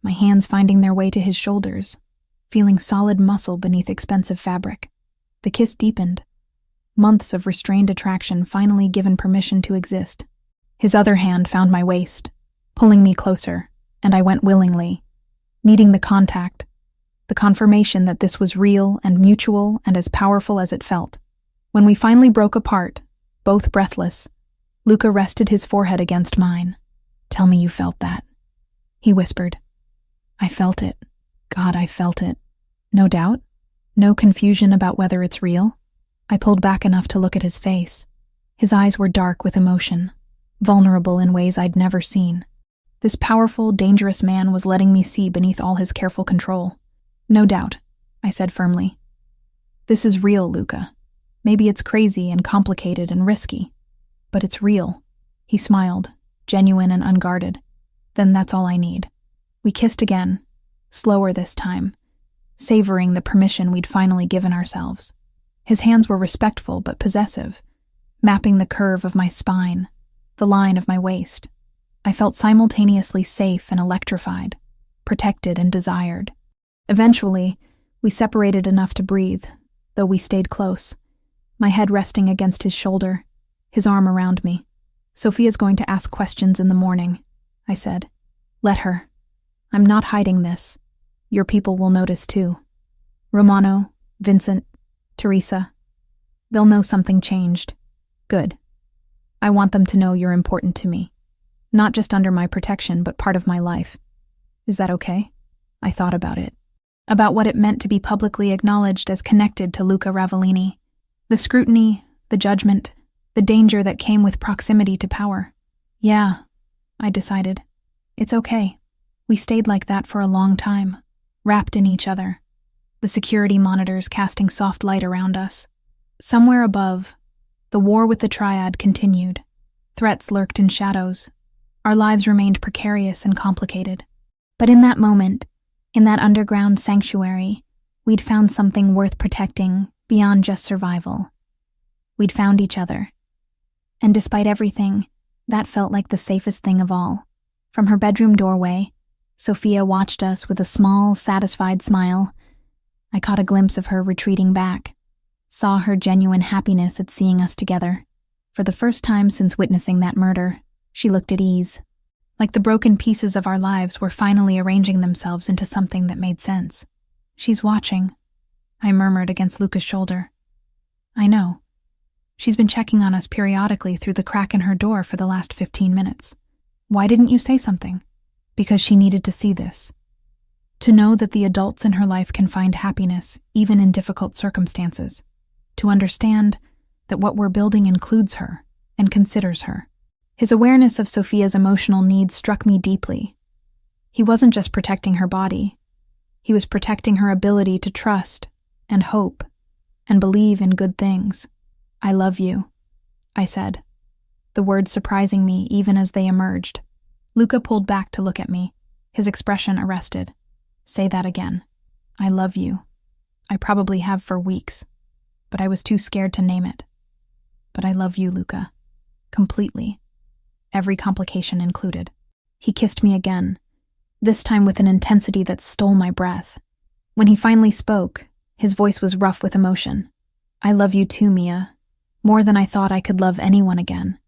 my hands finding their way to his shoulders, feeling solid muscle beneath expensive fabric. The kiss deepened, months of restrained attraction finally given permission to exist. His other hand found my waist, pulling me closer, and I went willingly, needing the contact, the confirmation that this was real and mutual and as powerful as it felt. When we finally broke apart, both breathless, Luca rested his forehead against mine. "Tell me you felt that," he whispered. I felt it. God, I felt it. No doubt? No confusion about whether it's real? I pulled back enough to look at his face. His eyes were dark with emotion, vulnerable in ways I'd never seen. This powerful, dangerous man was letting me see beneath all his careful control. No doubt, I said firmly. This is real, Luca. Maybe it's crazy and complicated and risky, but it's real. He smiled, genuine and unguarded. Then that's all I need. We kissed again, slower this time, savoring the permission we'd finally given ourselves. His hands were respectful but possessive, mapping the curve of my spine, the line of my waist. I felt simultaneously safe and electrified, protected and desired. Eventually, we separated enough to breathe, though we stayed close, my head resting against his shoulder, his arm around me. Sophia's going to ask questions in the morning, I said. Let her. I'm not hiding this. Your people will notice too. Romano, Vincent, Teresa. They'll know something changed. Good. I want them to know you're important to me. Not just under my protection, but part of my life. Is that okay? I thought about it. About what it meant to be publicly acknowledged as connected to Luca Ravellini. The scrutiny, the judgment, the danger that came with proximity to power. Yeah, I decided. It's okay. We stayed like that for a long time, wrapped in each other, the security monitors casting soft light around us. Somewhere above, the war with the triad continued. Threats lurked in shadows. Our lives remained precarious and complicated. But in that moment, in that underground sanctuary, we'd found something worth protecting beyond just survival. We'd found each other. And despite everything, that felt like the safest thing of all. From her bedroom doorway, Sophia watched us with a small, satisfied smile. I caught a glimpse of her retreating back, saw her genuine happiness at seeing us together. For the first time since witnessing that murder, she looked at ease, like the broken pieces of our lives were finally arranging themselves into something that made sense. She's watching, I murmured against Luca's shoulder. I know. She's been checking on us periodically through the crack in her door for the last 15 minutes. Why didn't you say something? Because she needed to see this. To know that the adults in her life can find happiness, even in difficult circumstances. To understand that what we're building includes her and considers her. His awareness of Sophia's emotional needs struck me deeply. He wasn't just protecting her body. He was protecting her ability to trust and hope and believe in good things. I love you, I said, the words surprising me even as they emerged. Luca pulled back to look at me, his expression arrested. Say that again. I love you. I probably have for weeks, but I was too scared to name it. But I love you, Luca. Completely. Every complication included. He kissed me again, this time with an intensity that stole my breath. When he finally spoke, his voice was rough with emotion. I love you too, Mia. More than I thought I could love anyone again.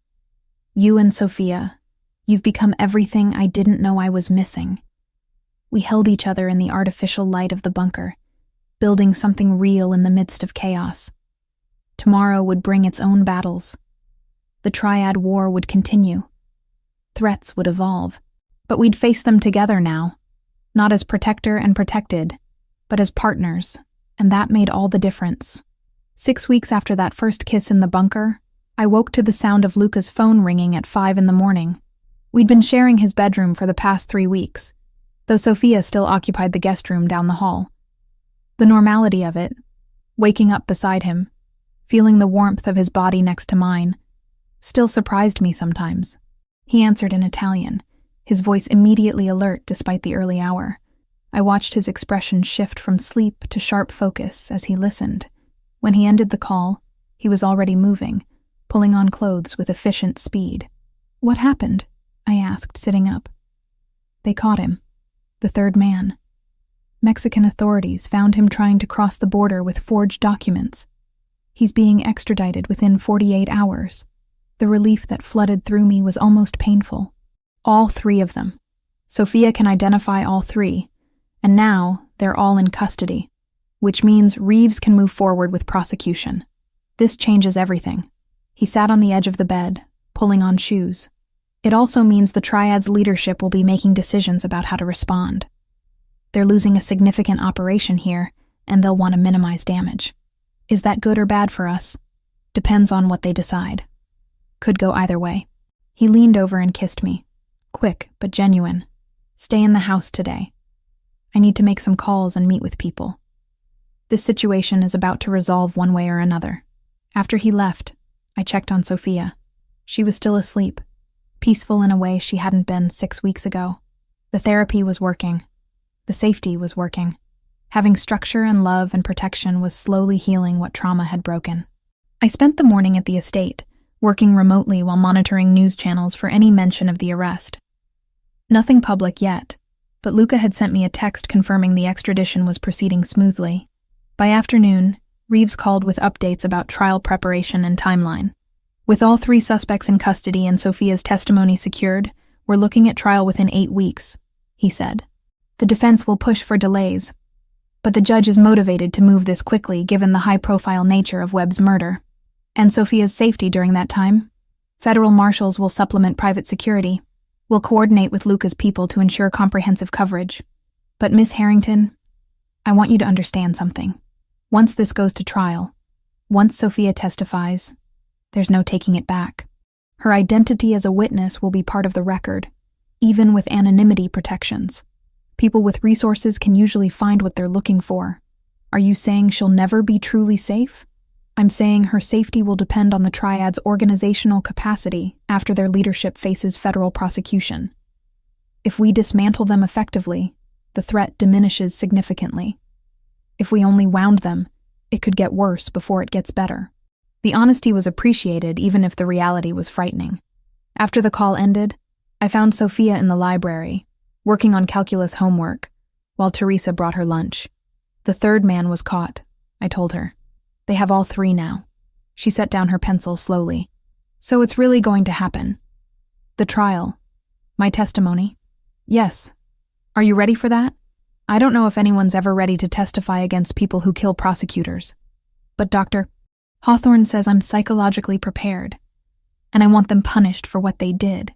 You and Sophia, you've become everything I didn't know I was missing. We held each other in the artificial light of the bunker, building something real in the midst of chaos. Tomorrow would bring its own battles. The triad war would continue. Threats would evolve. But we'd face them together now, not as protector and protected, but as partners, and that made all the difference. 6 weeks after that first kiss in the bunker, I woke to the sound of Luca's phone ringing at 5 a.m. We'd been sharing his bedroom for the past 3 weeks, though Sophia still occupied the guest room down the hall. The normality of it, waking up beside him, feeling the warmth of his body next to mine, still surprised me sometimes. He answered in Italian, his voice immediately alert despite the early hour. I watched his expression shift from sleep to sharp focus as he listened. When he ended the call, he was already moving, pulling on clothes with efficient speed. What happened? I asked, sitting up. They caught him. The third man. Mexican authorities found him trying to cross the border with forged documents. He's being extradited within 48 hours. The relief that flooded through me was almost painful. All 3 of them. Sophia can identify all 3, and now they're all in custody, which means Reeves can move forward with prosecution. This changes everything. He sat on the edge of the bed, pulling on shoes. It also means the triad's leadership will be making decisions about how to respond. They're losing a significant operation here, and they'll want to minimize damage. Is that good or bad for us? Depends on what they decide. Could go either way. He leaned over and kissed me. Quick, but genuine. Stay in the house today. I need to make some calls and meet with people. This situation is about to resolve one way or another. After he left, I checked on Sophia. She was still asleep, peaceful in a way she hadn't been 6 weeks ago. The therapy was working. The safety was working. Having structure and love and protection was slowly healing what trauma had broken. I spent the morning at the estate, working remotely while monitoring news channels for any mention of the arrest. Nothing public yet, but Luca had sent me a text confirming the extradition was proceeding smoothly. By afternoon, Reeves called with updates about trial preparation and timeline. With all 3 suspects in custody and Sophia's testimony secured, we're looking at trial within 8 weeks, he said. The defense will push for delays, but the judge is motivated to move this quickly given the high-profile nature of Webb's murder. And Sophia's safety during that time? Federal marshals will supplement private security. We'll coordinate with Luca's people to ensure comprehensive coverage. But Miss Harrington, I want you to understand something. Once this goes to trial, once Sophia testifies, there's no taking it back. Her identity as a witness will be part of the record, even with anonymity protections. People with resources can usually find what they're looking for. Are you saying she'll never be truly safe? I'm saying her safety will depend on the triad's organizational capacity after their leadership faces federal prosecution. If we dismantle them effectively, the threat diminishes significantly. If we only wound them, it could get worse before it gets better. The honesty was appreciated even if the reality was frightening. After the call ended, I found Sophia in the library, working on calculus homework, while Teresa brought her lunch. The 3rd man was caught, I told her. They have all 3 now. She set down her pencil slowly. So it's really going to happen. The trial. My testimony. Yes. Are you ready for that? I don't know if anyone's ever ready to testify against people who kill prosecutors. But Dr. Hawthorne says I'm psychologically prepared, and I want them punished for what they did.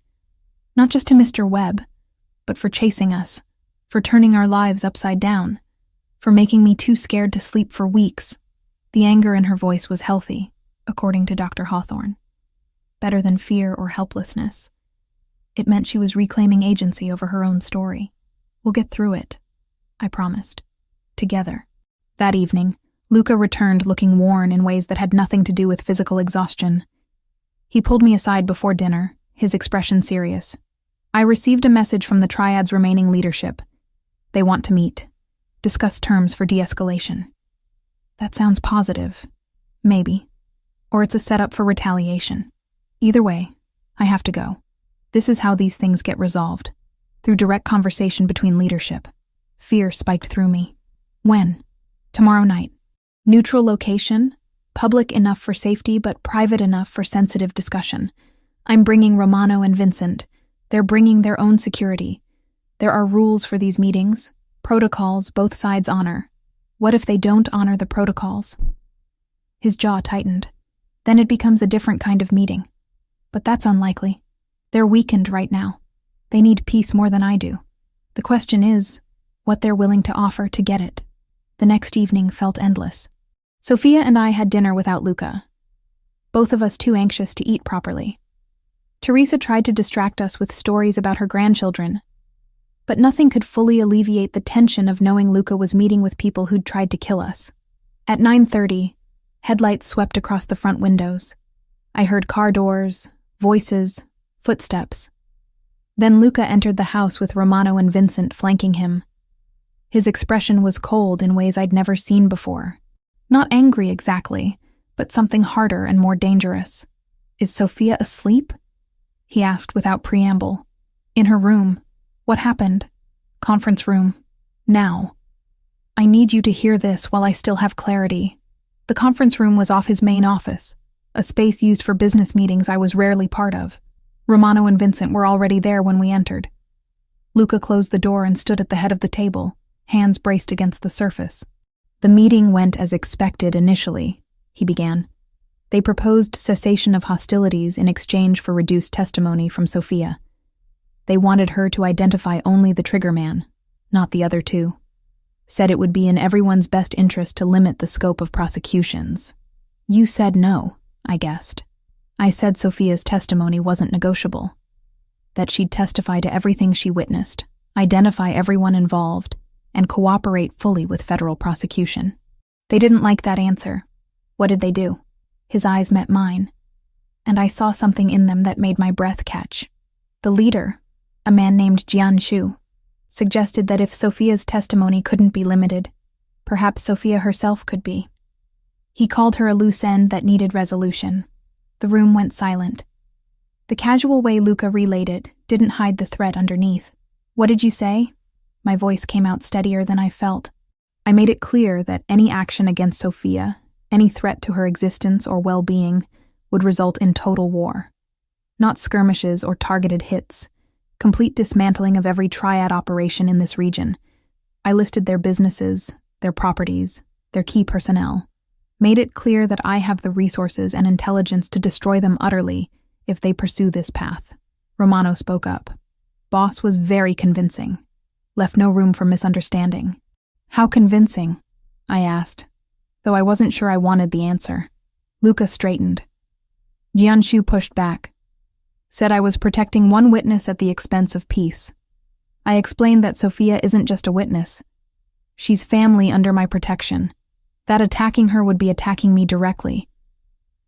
Not just to Mr. Webb, but for chasing us, for turning our lives upside down, for making me too scared to sleep for weeks. The anger in her voice was healthy, according to Dr. Hawthorne. Better than fear or helplessness. It meant she was reclaiming agency over her own story. We'll get through it, I promised. Together. That evening, Luca returned looking worn in ways that had nothing to do with physical exhaustion. He pulled me aside before dinner, his expression serious. I received a message from the triad's remaining leadership. They want to meet, discuss terms for de-escalation. That sounds positive. Maybe. Or it's a setup for retaliation. Either way, I have to go. This is how these things get resolved. Through direct conversation between leadership. Fear spiked through me. When? Tomorrow night. Neutral location, public enough for safety but private enough for sensitive discussion. I'm bringing Romano and Vincent. They're bringing their own security. There are rules for these meetings, protocols both sides honor. What if they don't honor the protocols? His jaw tightened. Then it becomes a different kind of meeting. But that's unlikely. They're weakened right now. They need peace more than I do. The question is, what they're willing to offer to get it. The next evening felt endless. Sophia and I had dinner without Luca. Both of us too anxious to eat properly. Teresa tried to distract us with stories about her grandchildren, but nothing could fully alleviate the tension of knowing Luca was meeting with people who'd tried to kill us. At 9:30, headlights swept across the front windows. I heard car doors, voices, footsteps. Then Luca entered the house with Romano and Vincent flanking him. His expression was cold in ways I'd never seen before. Not angry exactly, but something harder and more dangerous. Is Sophia asleep? He asked without preamble. In her room. What happened? Conference room. Now. I need you to hear this while I still have clarity. The conference room was off his main office, a space used for business meetings I was rarely part of. Romano and Vincent were already there when we entered. Luca closed the door and stood at the head of the table, hands braced against the surface. The meeting went as expected initially, he began. They proposed cessation of hostilities in exchange for reduced testimony from Sophia. They wanted her to identify only the trigger man, not the other 2. Said it would be in everyone's best interest to limit the scope of prosecutions. You said no, I guessed. I said Sophia's testimony wasn't negotiable. That she'd testify to everything she witnessed, identify everyone involved, and cooperate fully with federal prosecution. They didn't like that answer. What did they do? His eyes met mine, and I saw something in them that made my breath catch. The leader, a man named Jian Shu, suggested that if Sophia's testimony couldn't be limited, perhaps Sophia herself could be. He called her a loose end that needed resolution. The room went silent. The casual way Luca relayed it didn't hide the threat underneath. "What did you say?" My voice came out steadier than I felt. I made it clear that any action against Sophia, any threat to her existence or well-being, would result in total war. Not skirmishes or targeted hits. Complete dismantling of every triad operation in this region. I listed their businesses, their properties, their key personnel. Made it clear that I have the resources and intelligence to destroy them utterly if they pursue this path. Romano spoke up. Boss was very convincing. Left no room for misunderstanding. "How convincing?" I asked, though I wasn't sure I wanted the answer. Luca straightened. Jianshu pushed back. Said I was protecting one witness at the expense of peace. I explained that Sophia isn't just a witness. She's family under my protection. That attacking her would be attacking me directly,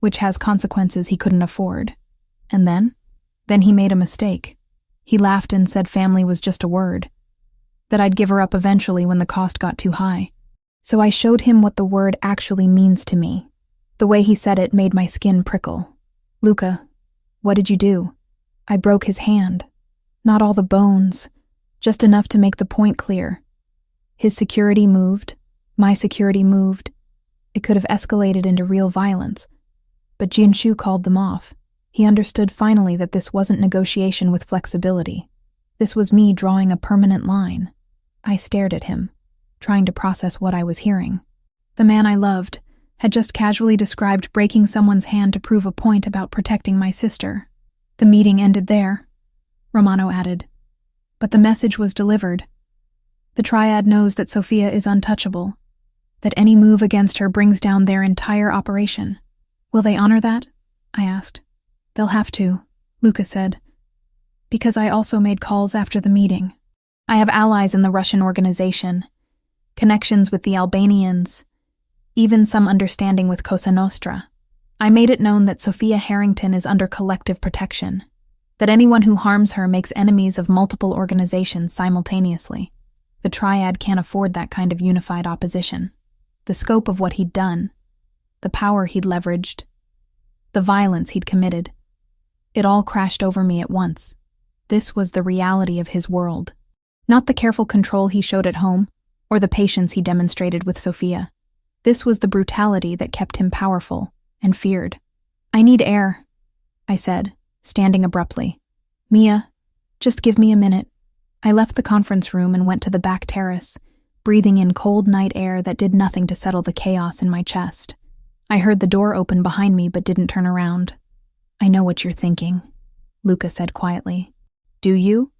which has consequences he couldn't afford. And then? Then he made a mistake. He laughed and said family was just a word. That I'd give her up eventually when the cost got too high. So I showed him what the word actually means to me. The way he said it made my skin prickle. "Luca, what did you do?" I broke his hand. Not all the bones, just enough to make the point clear. His security moved, my security moved. It could have escalated into real violence. But Jinshu called them off. He understood finally that this wasn't negotiation with flexibility. This was me drawing a permanent line. I stared at him, trying to process what I was hearing. The man I loved had just casually described breaking someone's hand to prove a point about protecting my sister. The meeting ended there, Romano added. But the message was delivered. The triad knows that Sophia is untouchable, that any move against her brings down their entire operation. Will they honor that? I asked. They'll have to, Luca said, because I also made calls after the meeting. I have allies in the Russian organization, connections with the Albanians, even some understanding with Cosa Nostra. I made it known that Sophia Harrington is under collective protection, that anyone who harms her makes enemies of multiple organizations simultaneously. The triad can't afford that kind of unified opposition. The scope of what he'd done, the power he'd leveraged, the violence he'd committed, it all crashed over me at once. This was the reality of his world, not the careful control he showed at home or the patience he demonstrated with Sophia. This was the brutality that kept him powerful and feared. I need air, I said, standing abruptly. Mia, just give me a minute. I left the conference room and went to the back terrace, breathing in cold night air that did nothing to settle the chaos in my chest. I heard the door open behind me but didn't turn around. I know what you're thinking, Luca said quietly. Do you?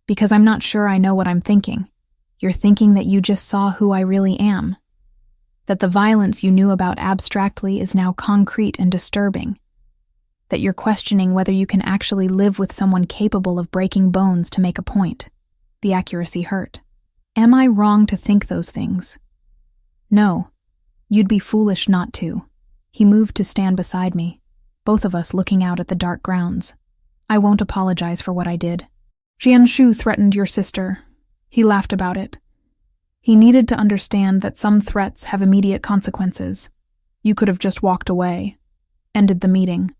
Because I'm not sure I know what I'm thinking. You're thinking that you just saw who I really am. That the violence you knew about abstractly is now concrete and disturbing. That you're questioning whether you can actually live with someone capable of breaking bones to make a point. The accuracy hurt. Am I wrong to think those things? No. You'd be foolish not to. He moved to stand beside me, both of us looking out at the dark grounds. I won't apologize for what I did. Jianshu threatened your sister. He laughed about it. He needed to understand that some threats have immediate consequences. You could have just walked away, ended the meeting,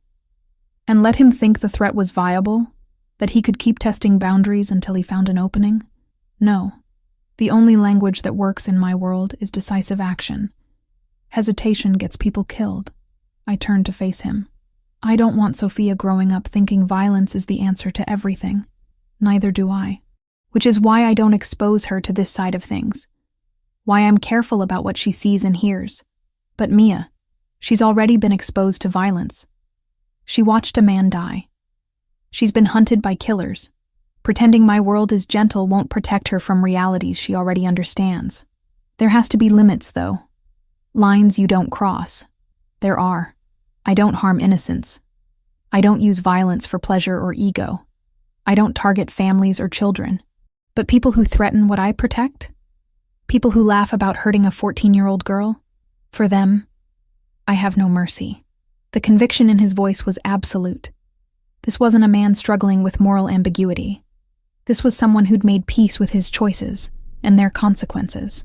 and let him think the threat was viable, that he could keep testing boundaries until he found an opening. No. The only language that works in my world is decisive action. Hesitation gets people killed. I turned to face him. I don't want Sophia growing up thinking violence is the answer to everything. Neither do I. Which is why I don't expose her to this side of things. Why I'm careful about what she sees and hears. But Mia, she's already been exposed to violence. She watched a man die. She's been hunted by killers. Pretending my world is gentle won't protect her from realities she already understands. There has to be limits, though. Lines you don't cross. There are. I don't harm innocents. I don't use violence for pleasure or ego. I don't target families or children. But people who threaten what I protect? People who laugh about hurting a 14-year-old girl? For them, I have no mercy. The conviction in his voice was absolute. This wasn't a man struggling with moral ambiguity. This was someone who'd made peace with his choices and their consequences.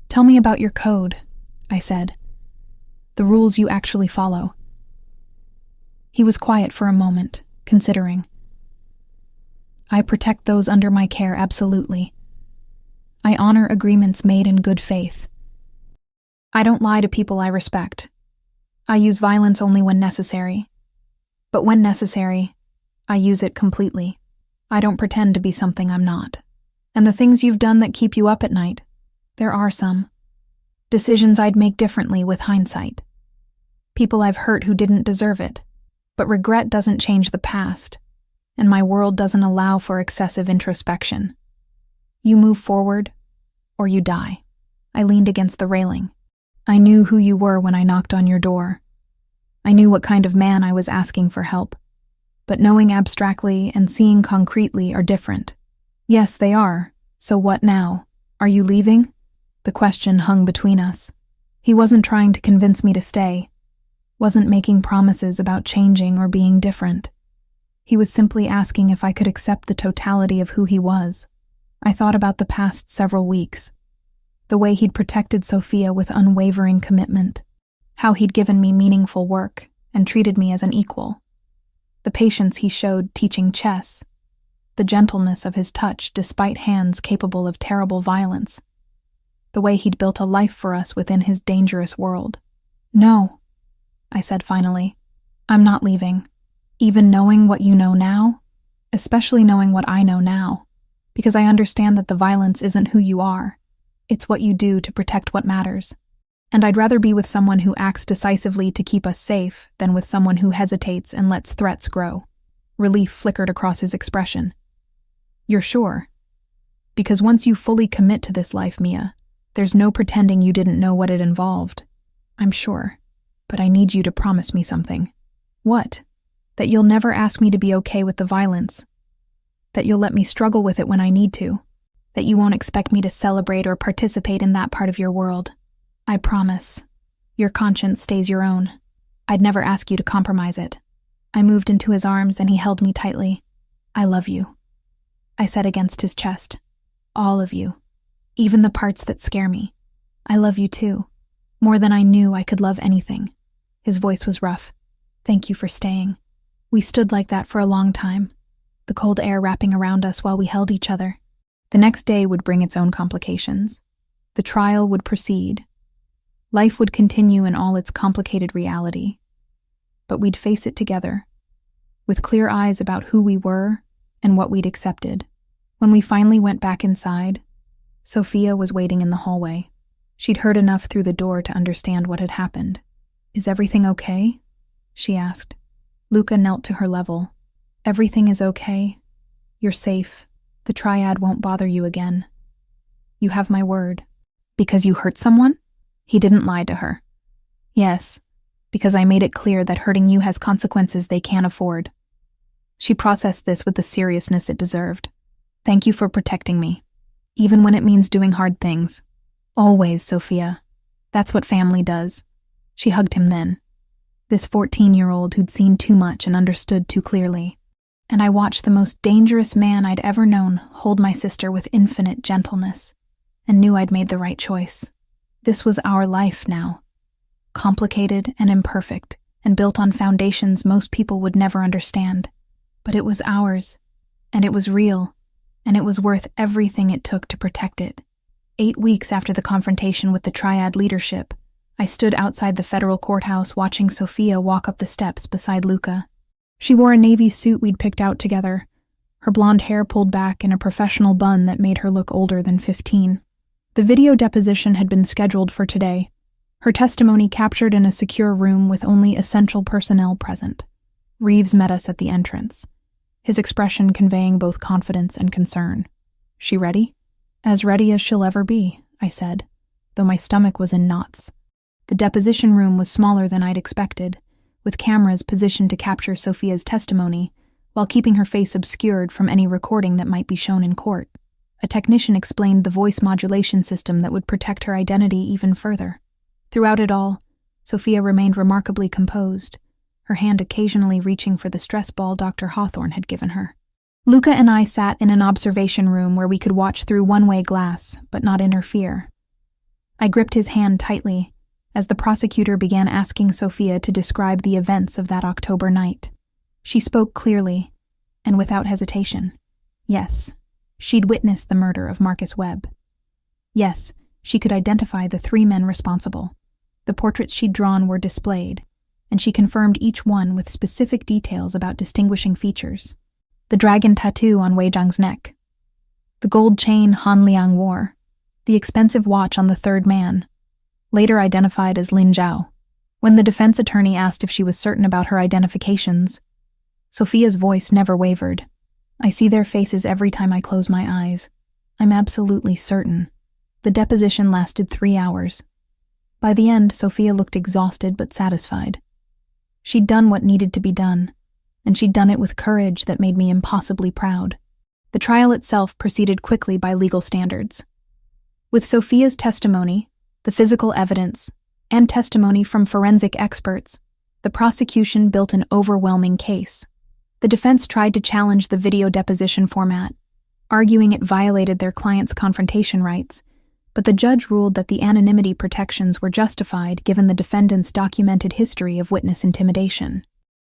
Tell me about your code, I said. The rules you actually follow. He was quiet for a moment, considering. I protect those under my care, absolutely. I honor agreements made in good faith. I don't lie to people I respect. I use violence only when necessary. But when necessary, I use it completely. I don't pretend to be something I'm not. And the things you've done that keep you up at night, there are some. Decisions I'd make differently with hindsight. People I've hurt who didn't deserve it. But regret doesn't change the past, and my world doesn't allow for excessive introspection. You move forward, or you die. I leaned against the railing. I knew who you were when I knocked on your door. I knew what kind of man I was asking for help. But knowing abstractly and seeing concretely are different. Yes, they are. So what now? Are you leaving? The question hung between us. He wasn't trying to convince me to stay. Wasn't making promises about changing or being different. He was simply asking if I could accept the totality of who he was. I thought about the past several weeks. The way he'd protected Sophia with unwavering commitment. How he'd given me meaningful work and treated me as an equal. The patience he showed teaching chess. The gentleness of his touch despite hands capable of terrible violence. The way he'd built a life for us within his dangerous world. No, I said finally. I'm not leaving. Even knowing what you know now, especially knowing what I know now, because I understand that the violence isn't who you are. It's what you do to protect what matters. And I'd rather be with someone who acts decisively to keep us safe than with someone who hesitates and lets threats grow. Relief flickered across his expression. You're sure? Because once you fully commit to this life, Mia, there's no pretending you didn't know what it involved. I'm sure. But I need you to promise me something. What? That you'll never ask me to be okay with the violence. That you'll let me struggle with it when I need to. That you won't expect me to celebrate or participate in that part of your world. I promise. Your conscience stays your own. I'd never ask you to compromise it. I moved into his arms and he held me tightly. I love you. I said against his chest. All of you. Even the parts that scare me. I love you too. More than I knew I could love anything. His voice was rough. Thank you for staying. We stood like that for a long time, the cold air wrapping around us while we held each other. The next day would bring its own complications. The trial would proceed. Life would continue in all its complicated reality. But we'd face it together, with clear eyes about who we were and what we'd accepted. When we finally went back inside, Sophia was waiting in the hallway. She'd heard enough through the door to understand what had happened. Is everything okay? She asked. Luca knelt to her level. Everything is okay. You're safe. The triad won't bother you again. You have my word. Because you hurt someone? He didn't lie to her. Yes, because I made it clear that hurting you has consequences they can't afford. She processed this with the seriousness it deserved. Thank you for protecting me, even when it means doing hard things. Always, Sophia. That's what family does. She hugged him then. This 14-year-old who'd seen too much and understood too clearly. And I watched the most dangerous man I'd ever known hold my sister with infinite gentleness, and knew I'd made the right choice. This was our life now. Complicated and imperfect, and built on foundations most people would never understand. But it was ours, and it was real, and it was worth everything it took to protect it. 8 weeks after the confrontation with the triad leadership, I stood outside the federal courthouse watching Sophia walk up the steps beside Luca. She wore a navy suit we'd picked out together, her blonde hair pulled back in a professional bun that made her look older than 15. The video deposition had been scheduled for today, her testimony captured in a secure room with only essential personnel present. Reeves met us at the entrance, his expression conveying both confidence and concern. She ready? As ready as she'll ever be, I said, though my stomach was in knots. The deposition room was smaller than I'd expected, with cameras positioned to capture Sophia's testimony, while keeping her face obscured from any recording that might be shown in court. A technician explained the voice modulation system that would protect her identity even further. Throughout it all, Sophia remained remarkably composed, her hand occasionally reaching for the stress ball Dr. Hawthorne had given her. Luca and I sat in an observation room where we could watch through one-way glass, but not interfere. I gripped his hand tightly as the prosecutor began asking Sophia to describe the events of that October night. She spoke clearly and without hesitation. Yes, she'd witnessed the murder of Marcus Webb. Yes, she could identify the 3 men responsible. The portraits she'd drawn were displayed, and she confirmed each one with specific details about distinguishing features. The dragon tattoo on Wei Zhang's neck, the gold chain Han Liang wore, the expensive watch on the 3rd man, later identified as Lin Zhao. When the defense attorney asked if she was certain about her identifications, Sophia's voice never wavered. I see their faces every time I close my eyes. I'm absolutely certain. The deposition lasted 3 hours. By the end, Sophia looked exhausted but satisfied. She'd done what needed to be done, and she'd done it with courage that made me impossibly proud. The trial itself proceeded quickly by legal standards. With Sophia's testimony, the physical evidence, and testimony from forensic experts, the prosecution built an overwhelming case. The defense tried to challenge the video deposition format, arguing it violated their client's confrontation rights, but the judge ruled that the anonymity protections were justified given the defendant's documented history of witness intimidation.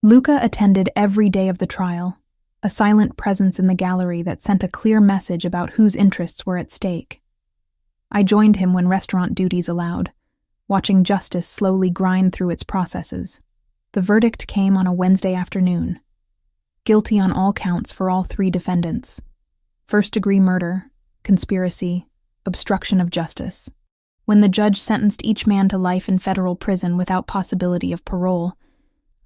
Luca attended every day of the trial, a silent presence in the gallery that sent a clear message about whose interests were at stake. I joined him when restaurant duties allowed, watching justice slowly grind through its processes. The verdict came on a Wednesday afternoon. Guilty on all counts for all 3 defendants. First-degree murder, conspiracy, obstruction of justice. When the judge sentenced each man to life in federal prison without possibility of parole,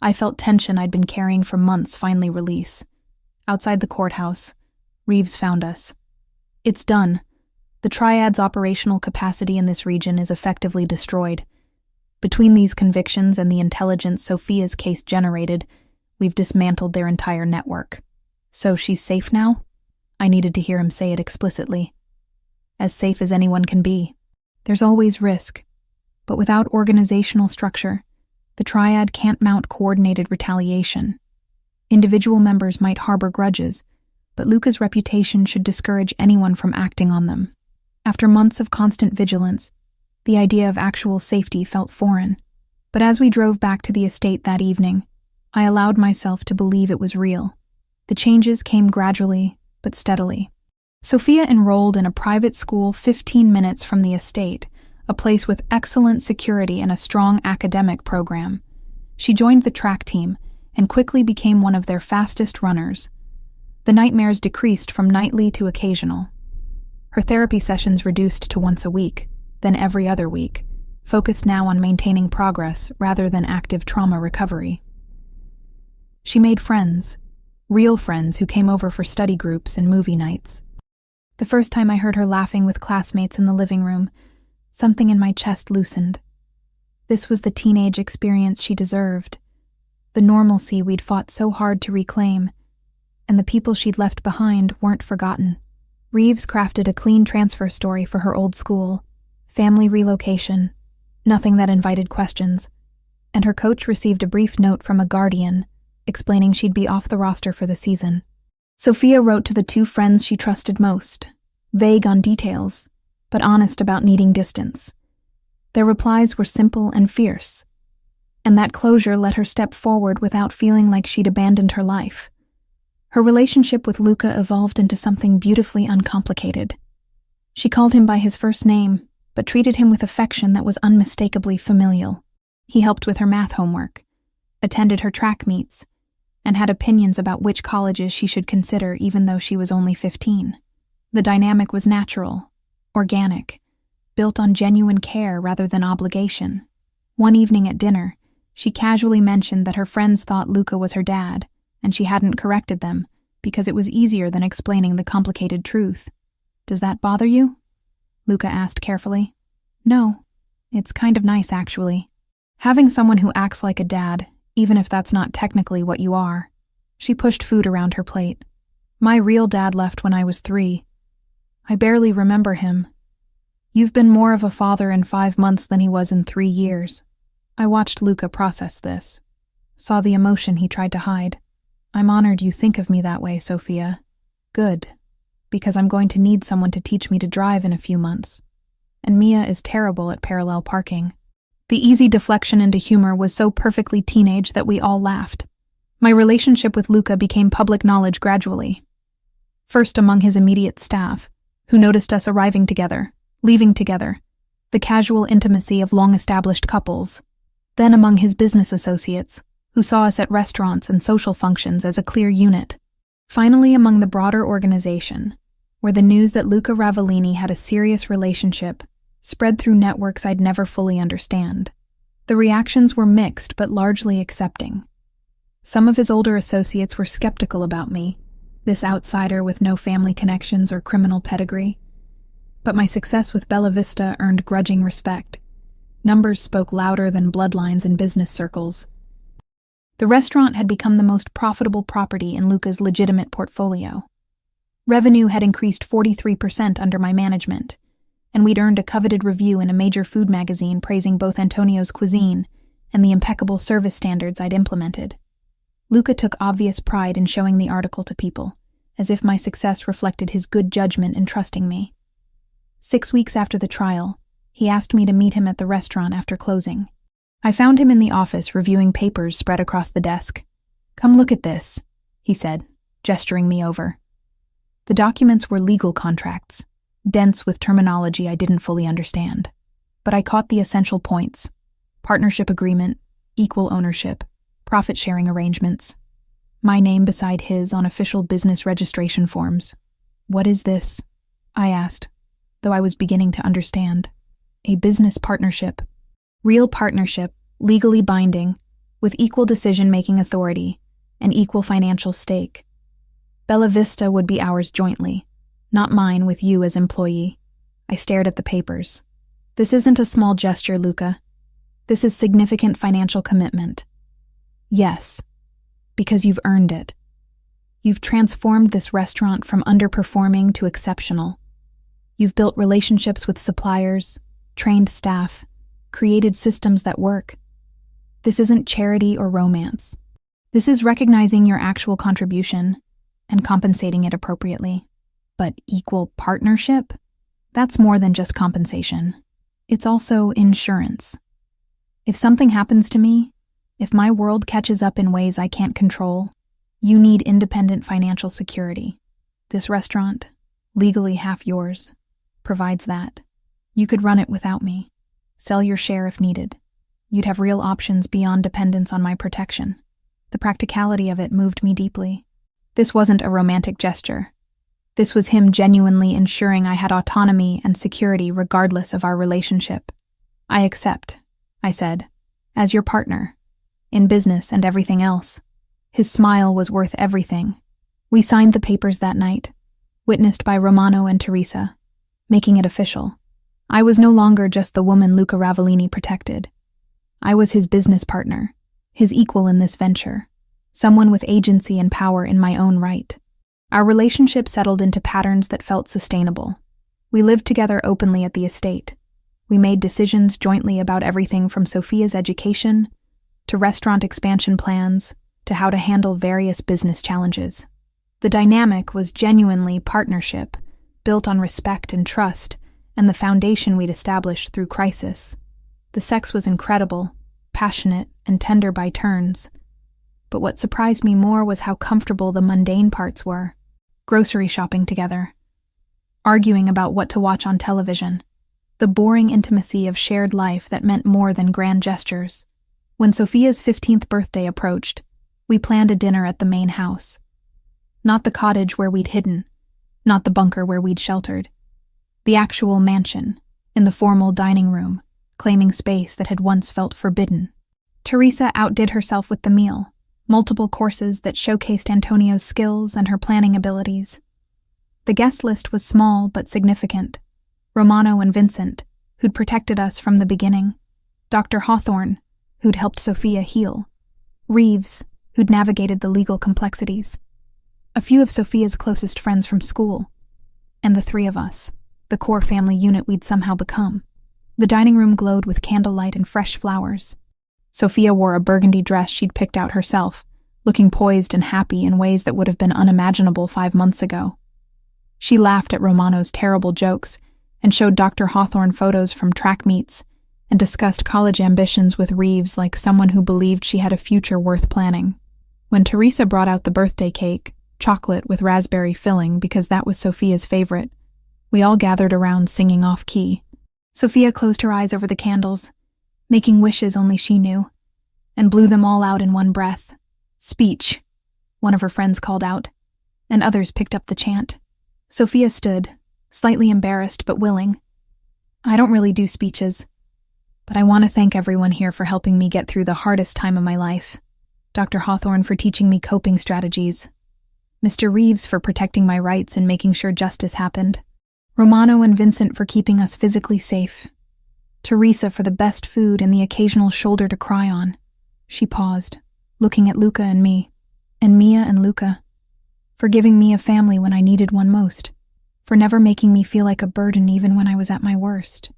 I felt tension I'd been carrying for months finally release. Outside the courthouse, Reeves found us. It's done. The Triad's operational capacity in this region is effectively destroyed. Between these convictions and the intelligence Sophia's case generated, we've dismantled their entire network. So she's safe now? I needed to hear him say it explicitly. As safe as anyone can be. There's always risk, but without organizational structure, the Triad can't mount coordinated retaliation. Individual members might harbor grudges, but Luca's reputation should discourage anyone from acting on them. After months of constant vigilance, the idea of actual safety felt foreign. But as we drove back to the estate that evening, I allowed myself to believe it was real. The changes came gradually, but steadily. Sophia enrolled in a private school 15 minutes from the estate, a place with excellent security and a strong academic program. She joined the track team and quickly became one of their fastest runners. The nightmares decreased from nightly to occasional. Her therapy sessions reduced to once a week, then every other week, focused now on maintaining progress rather than active trauma recovery. She made friends, real friends who came over for study groups and movie nights. The first time I heard her laughing with classmates in the living room, something in my chest loosened. This was the teenage experience she deserved, the normalcy we'd fought so hard to reclaim, and the people she'd left behind weren't forgotten. Reeves crafted a clean transfer story for her old school, family relocation, nothing that invited questions, and her coach received a brief note from a guardian explaining she'd be off the roster for the season. Sophia wrote to the 2 friends she trusted most, vague on details, but honest about needing distance. Their replies were simple and fierce, and that closure let her step forward without feeling like she'd abandoned her life. Her relationship with Luca evolved into something beautifully uncomplicated. She called him by his first name, but treated him with affection that was unmistakably familial. He helped with her math homework, attended her track meets, and had opinions about which colleges she should consider even though she was only 15. The dynamic was natural, organic, built on genuine care rather than obligation. One evening at dinner, she casually mentioned that her friends thought Luca was her dad, and she hadn't corrected them because it was easier than explaining the complicated truth. "Does that bother you?" Luca asked carefully. "No, it's kind of nice actually. Having someone who acts like a dad, even if that's not technically what you are." She pushed food around her plate. "My real dad left when I was 3. I barely remember him. You've been more of a father in 5 months than he was in 3 years. I watched Luca process this, saw the emotion he tried to hide. I'm honored you think of me that way, Sophia. Good, because I'm going to need someone to teach me to drive in a few months. And Mia is terrible at parallel parking. The easy deflection into humor was so perfectly teenage that we all laughed. My relationship with Luca became public knowledge gradually. First among his immediate staff, who noticed us arriving together, leaving together, the casual intimacy of long-established couples. Then among his business associates, who saw us at restaurants and social functions as a clear unit. Finally among the broader organization, where the news that Luca Ravellini had a serious relationship spread through networks I'd never fully understand. The reactions were mixed but largely accepting. Some of his older associates were skeptical about me, this outsider with no family connections or criminal pedigree. But my success with Bella Vista earned grudging respect. Numbers spoke louder than bloodlines in business circles. The restaurant had become the most profitable property in Luca's legitimate portfolio. Revenue had increased 43% under my management, and we'd earned a coveted review in a major food magazine praising both Antonio's cuisine and the impeccable service standards I'd implemented. Luca took obvious pride in showing the article to people, as if my success reflected his good judgment in trusting me. 6 weeks after the trial, he asked me to meet him at the restaurant after closing. I found him in the office reviewing papers spread across the desk. "Come look at this," he said, gesturing me over. The documents were legal contracts, dense with terminology I didn't fully understand. But I caught the essential points: partnership agreement, equal ownership, profit-sharing arrangements. My name beside his on official business registration forms. "What is this?" I asked, though I was beginning to understand. "A business partnership. Real partnership, legally binding, with equal decision-making authority and equal financial stake. Bella Vista would be ours jointly, not mine with you as employee." I stared at the papers. "This isn't a small gesture, Luca. This is significant financial commitment." "Yes, because you've earned it. You've transformed this restaurant from underperforming to exceptional. You've built relationships with suppliers, trained staff, created systems that work. This isn't charity or romance. This is recognizing your actual contribution and compensating it appropriately. But equal partnership? That's more than just compensation. It's also insurance. If something happens to me, if my world catches up in ways I can't control, you need independent financial security. This restaurant, legally half yours, provides that. You could run it without me. Sell your share if needed. You'd have real options beyond dependence on my protection." The practicality of it moved me deeply. This wasn't a romantic gesture. This was him genuinely ensuring I had autonomy and security regardless of our relationship. "I accept," I said, "as your partner, in business and everything else." His smile was worth everything. We signed the papers that night, witnessed by Romano and Teresa, making it official. I was no longer just the woman Luca Ravellini protected. I was his business partner, his equal in this venture, someone with agency and power in my own right. Our relationship settled into patterns that felt sustainable. We lived together openly at the estate. We made decisions jointly about everything from Sophia's education to restaurant expansion plans to how to handle various business challenges. The dynamic was genuinely partnership, built on respect and trust, and the foundation we'd established through crisis. The sex was incredible, passionate, and tender by turns. But what surprised me more was how comfortable the mundane parts were. Grocery shopping together, arguing about what to watch on television, the boring intimacy of shared life that meant more than grand gestures. When Sophia's 15th birthday approached, we planned a dinner at the main house. Not the cottage where we'd hidden, not the bunker where we'd sheltered. The actual mansion, in the formal dining room, claiming space that had once felt forbidden. Teresa outdid herself with the meal, multiple courses that showcased Antonio's skills and her planning abilities. The guest list was small but significant. Romano and Vincent, who'd protected us from the beginning. Dr. Hawthorne, who'd helped Sophia heal. Reeves, who'd navigated the legal complexities. A few of Sophia's closest friends from school. And the three of us, the core family unit we'd somehow become. The dining room glowed with candlelight and fresh flowers. Sophia wore a burgundy dress she'd picked out herself, looking poised and happy in ways that would have been unimaginable 5 months ago. She laughed at Romano's terrible jokes and showed Dr. Hawthorne photos from track meets and discussed college ambitions with Reeves like someone who believed she had a future worth planning. When Teresa brought out the birthday cake, chocolate with raspberry filling because that was Sophia's favorite, we all gathered around singing off-key. Sophia closed her eyes over the candles, making wishes only she knew, and blew them all out in one breath. Speech, one of her friends called out, and others picked up the chant. Sophia stood, slightly embarrassed but willing. I don't really do speeches, but I want to thank everyone here for helping me get through the hardest time of my life. Dr. Hawthorne for teaching me coping strategies. Mr. Reeves for protecting my rights and making sure justice happened. Romano and Vincent for keeping us physically safe. Teresa for the best food and the occasional shoulder to cry on. She paused, looking at Luca and me, and Mia and Luca, for giving me a family when I needed one most, for never making me feel like a burden even when I was at my worst,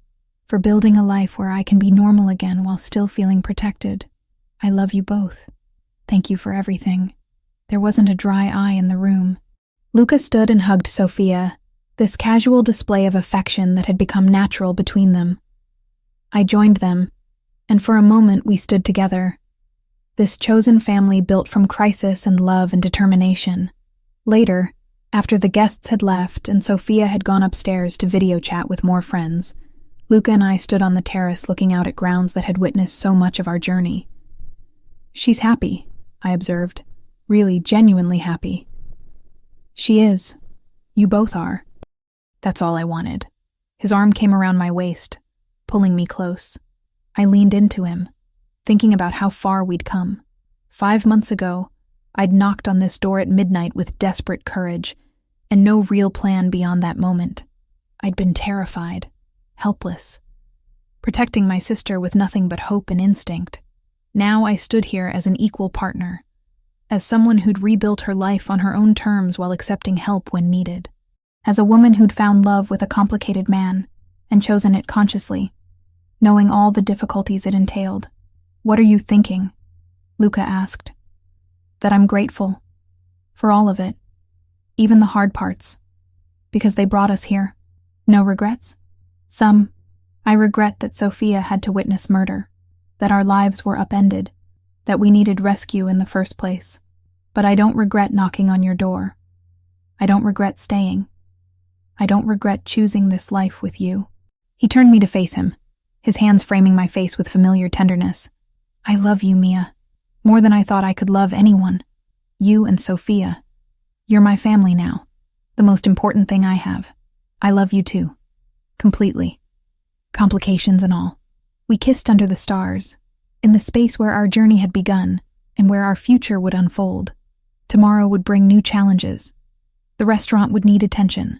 for building a life where I can be normal again while still feeling protected. I love you both. Thank you for everything. There wasn't a dry eye in the room. Luca stood and hugged Sophia, this casual display of affection that had become natural between them. I joined them, and for a moment we stood together, this chosen family built from crisis and love and determination. Later, after the guests had left and Sophia had gone upstairs to video chat with more friends, Luca and I stood on the terrace looking out at grounds that had witnessed so much of our journey. She's happy, I observed, really genuinely happy. She is. You both are. That's all I wanted. His arm came around my waist, pulling me close. I leaned into him, thinking about how far we'd come. 5 months ago, I'd knocked on this door at midnight with desperate courage, and no real plan beyond that moment. I'd been terrified, helpless, protecting my sister with nothing but hope and instinct. Now I stood here as an equal partner, as someone who'd rebuilt her life on her own terms while accepting help when needed, as a woman who'd found love with a complicated man and chosen it consciously, knowing all the difficulties it entailed. What are you thinking? Luca asked. That I'm grateful for all of it, even the hard parts, because they brought us here. No regrets? Some. I regret that Sophia had to witness murder, that our lives were upended, that we needed rescue in the first place. But I don't regret knocking on your door. I don't regret staying. I don't regret choosing this life with you. He turned me to face him, his hands framing my face with familiar tenderness. I love you, Mia, more than I thought I could love anyone. You and Sophia. You're my family now, the most important thing I have. I love you too. Completely. Complications and all. We kissed under the stars, in the space where our journey had begun and where our future would unfold. Tomorrow would bring new challenges. The restaurant would need attention.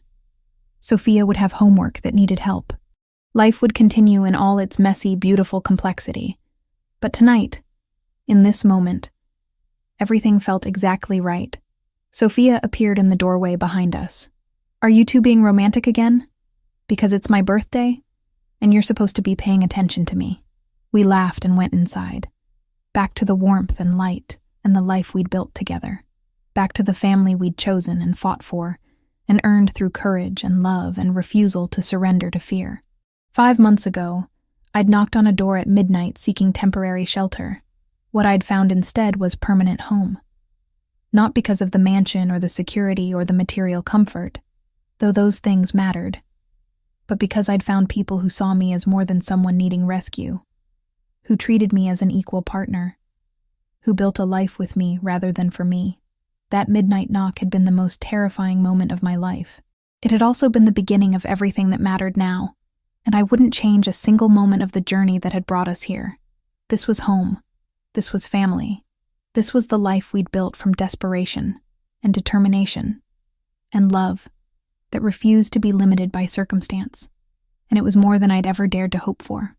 Sophia would have homework that needed help. Life would continue in all its messy, beautiful complexity. But tonight, in this moment, everything felt exactly right. Sophia appeared in the doorway behind us. Are you two being romantic again? Because it's my birthday, and you're supposed to be paying attention to me. We laughed and went inside. Back to the warmth and light and the life we'd built together. Back to the family we'd chosen and fought for, and earned through courage and love and refusal to surrender to fear. 5 months ago, I'd knocked on a door at midnight seeking temporary shelter. What I'd found instead was permanent home. Not because of the mansion or the security or the material comfort, though those things mattered, but because I'd found people who saw me as more than someone needing rescue, who treated me as an equal partner, who built a life with me rather than for me. That midnight knock had been the most terrifying moment of my life. It had also been the beginning of everything that mattered now, and I wouldn't change a single moment of the journey that had brought us here. This was home. This was family. This was the life we'd built from desperation and determination and love that refused to be limited by circumstance, and it was more than I'd ever dared to hope for.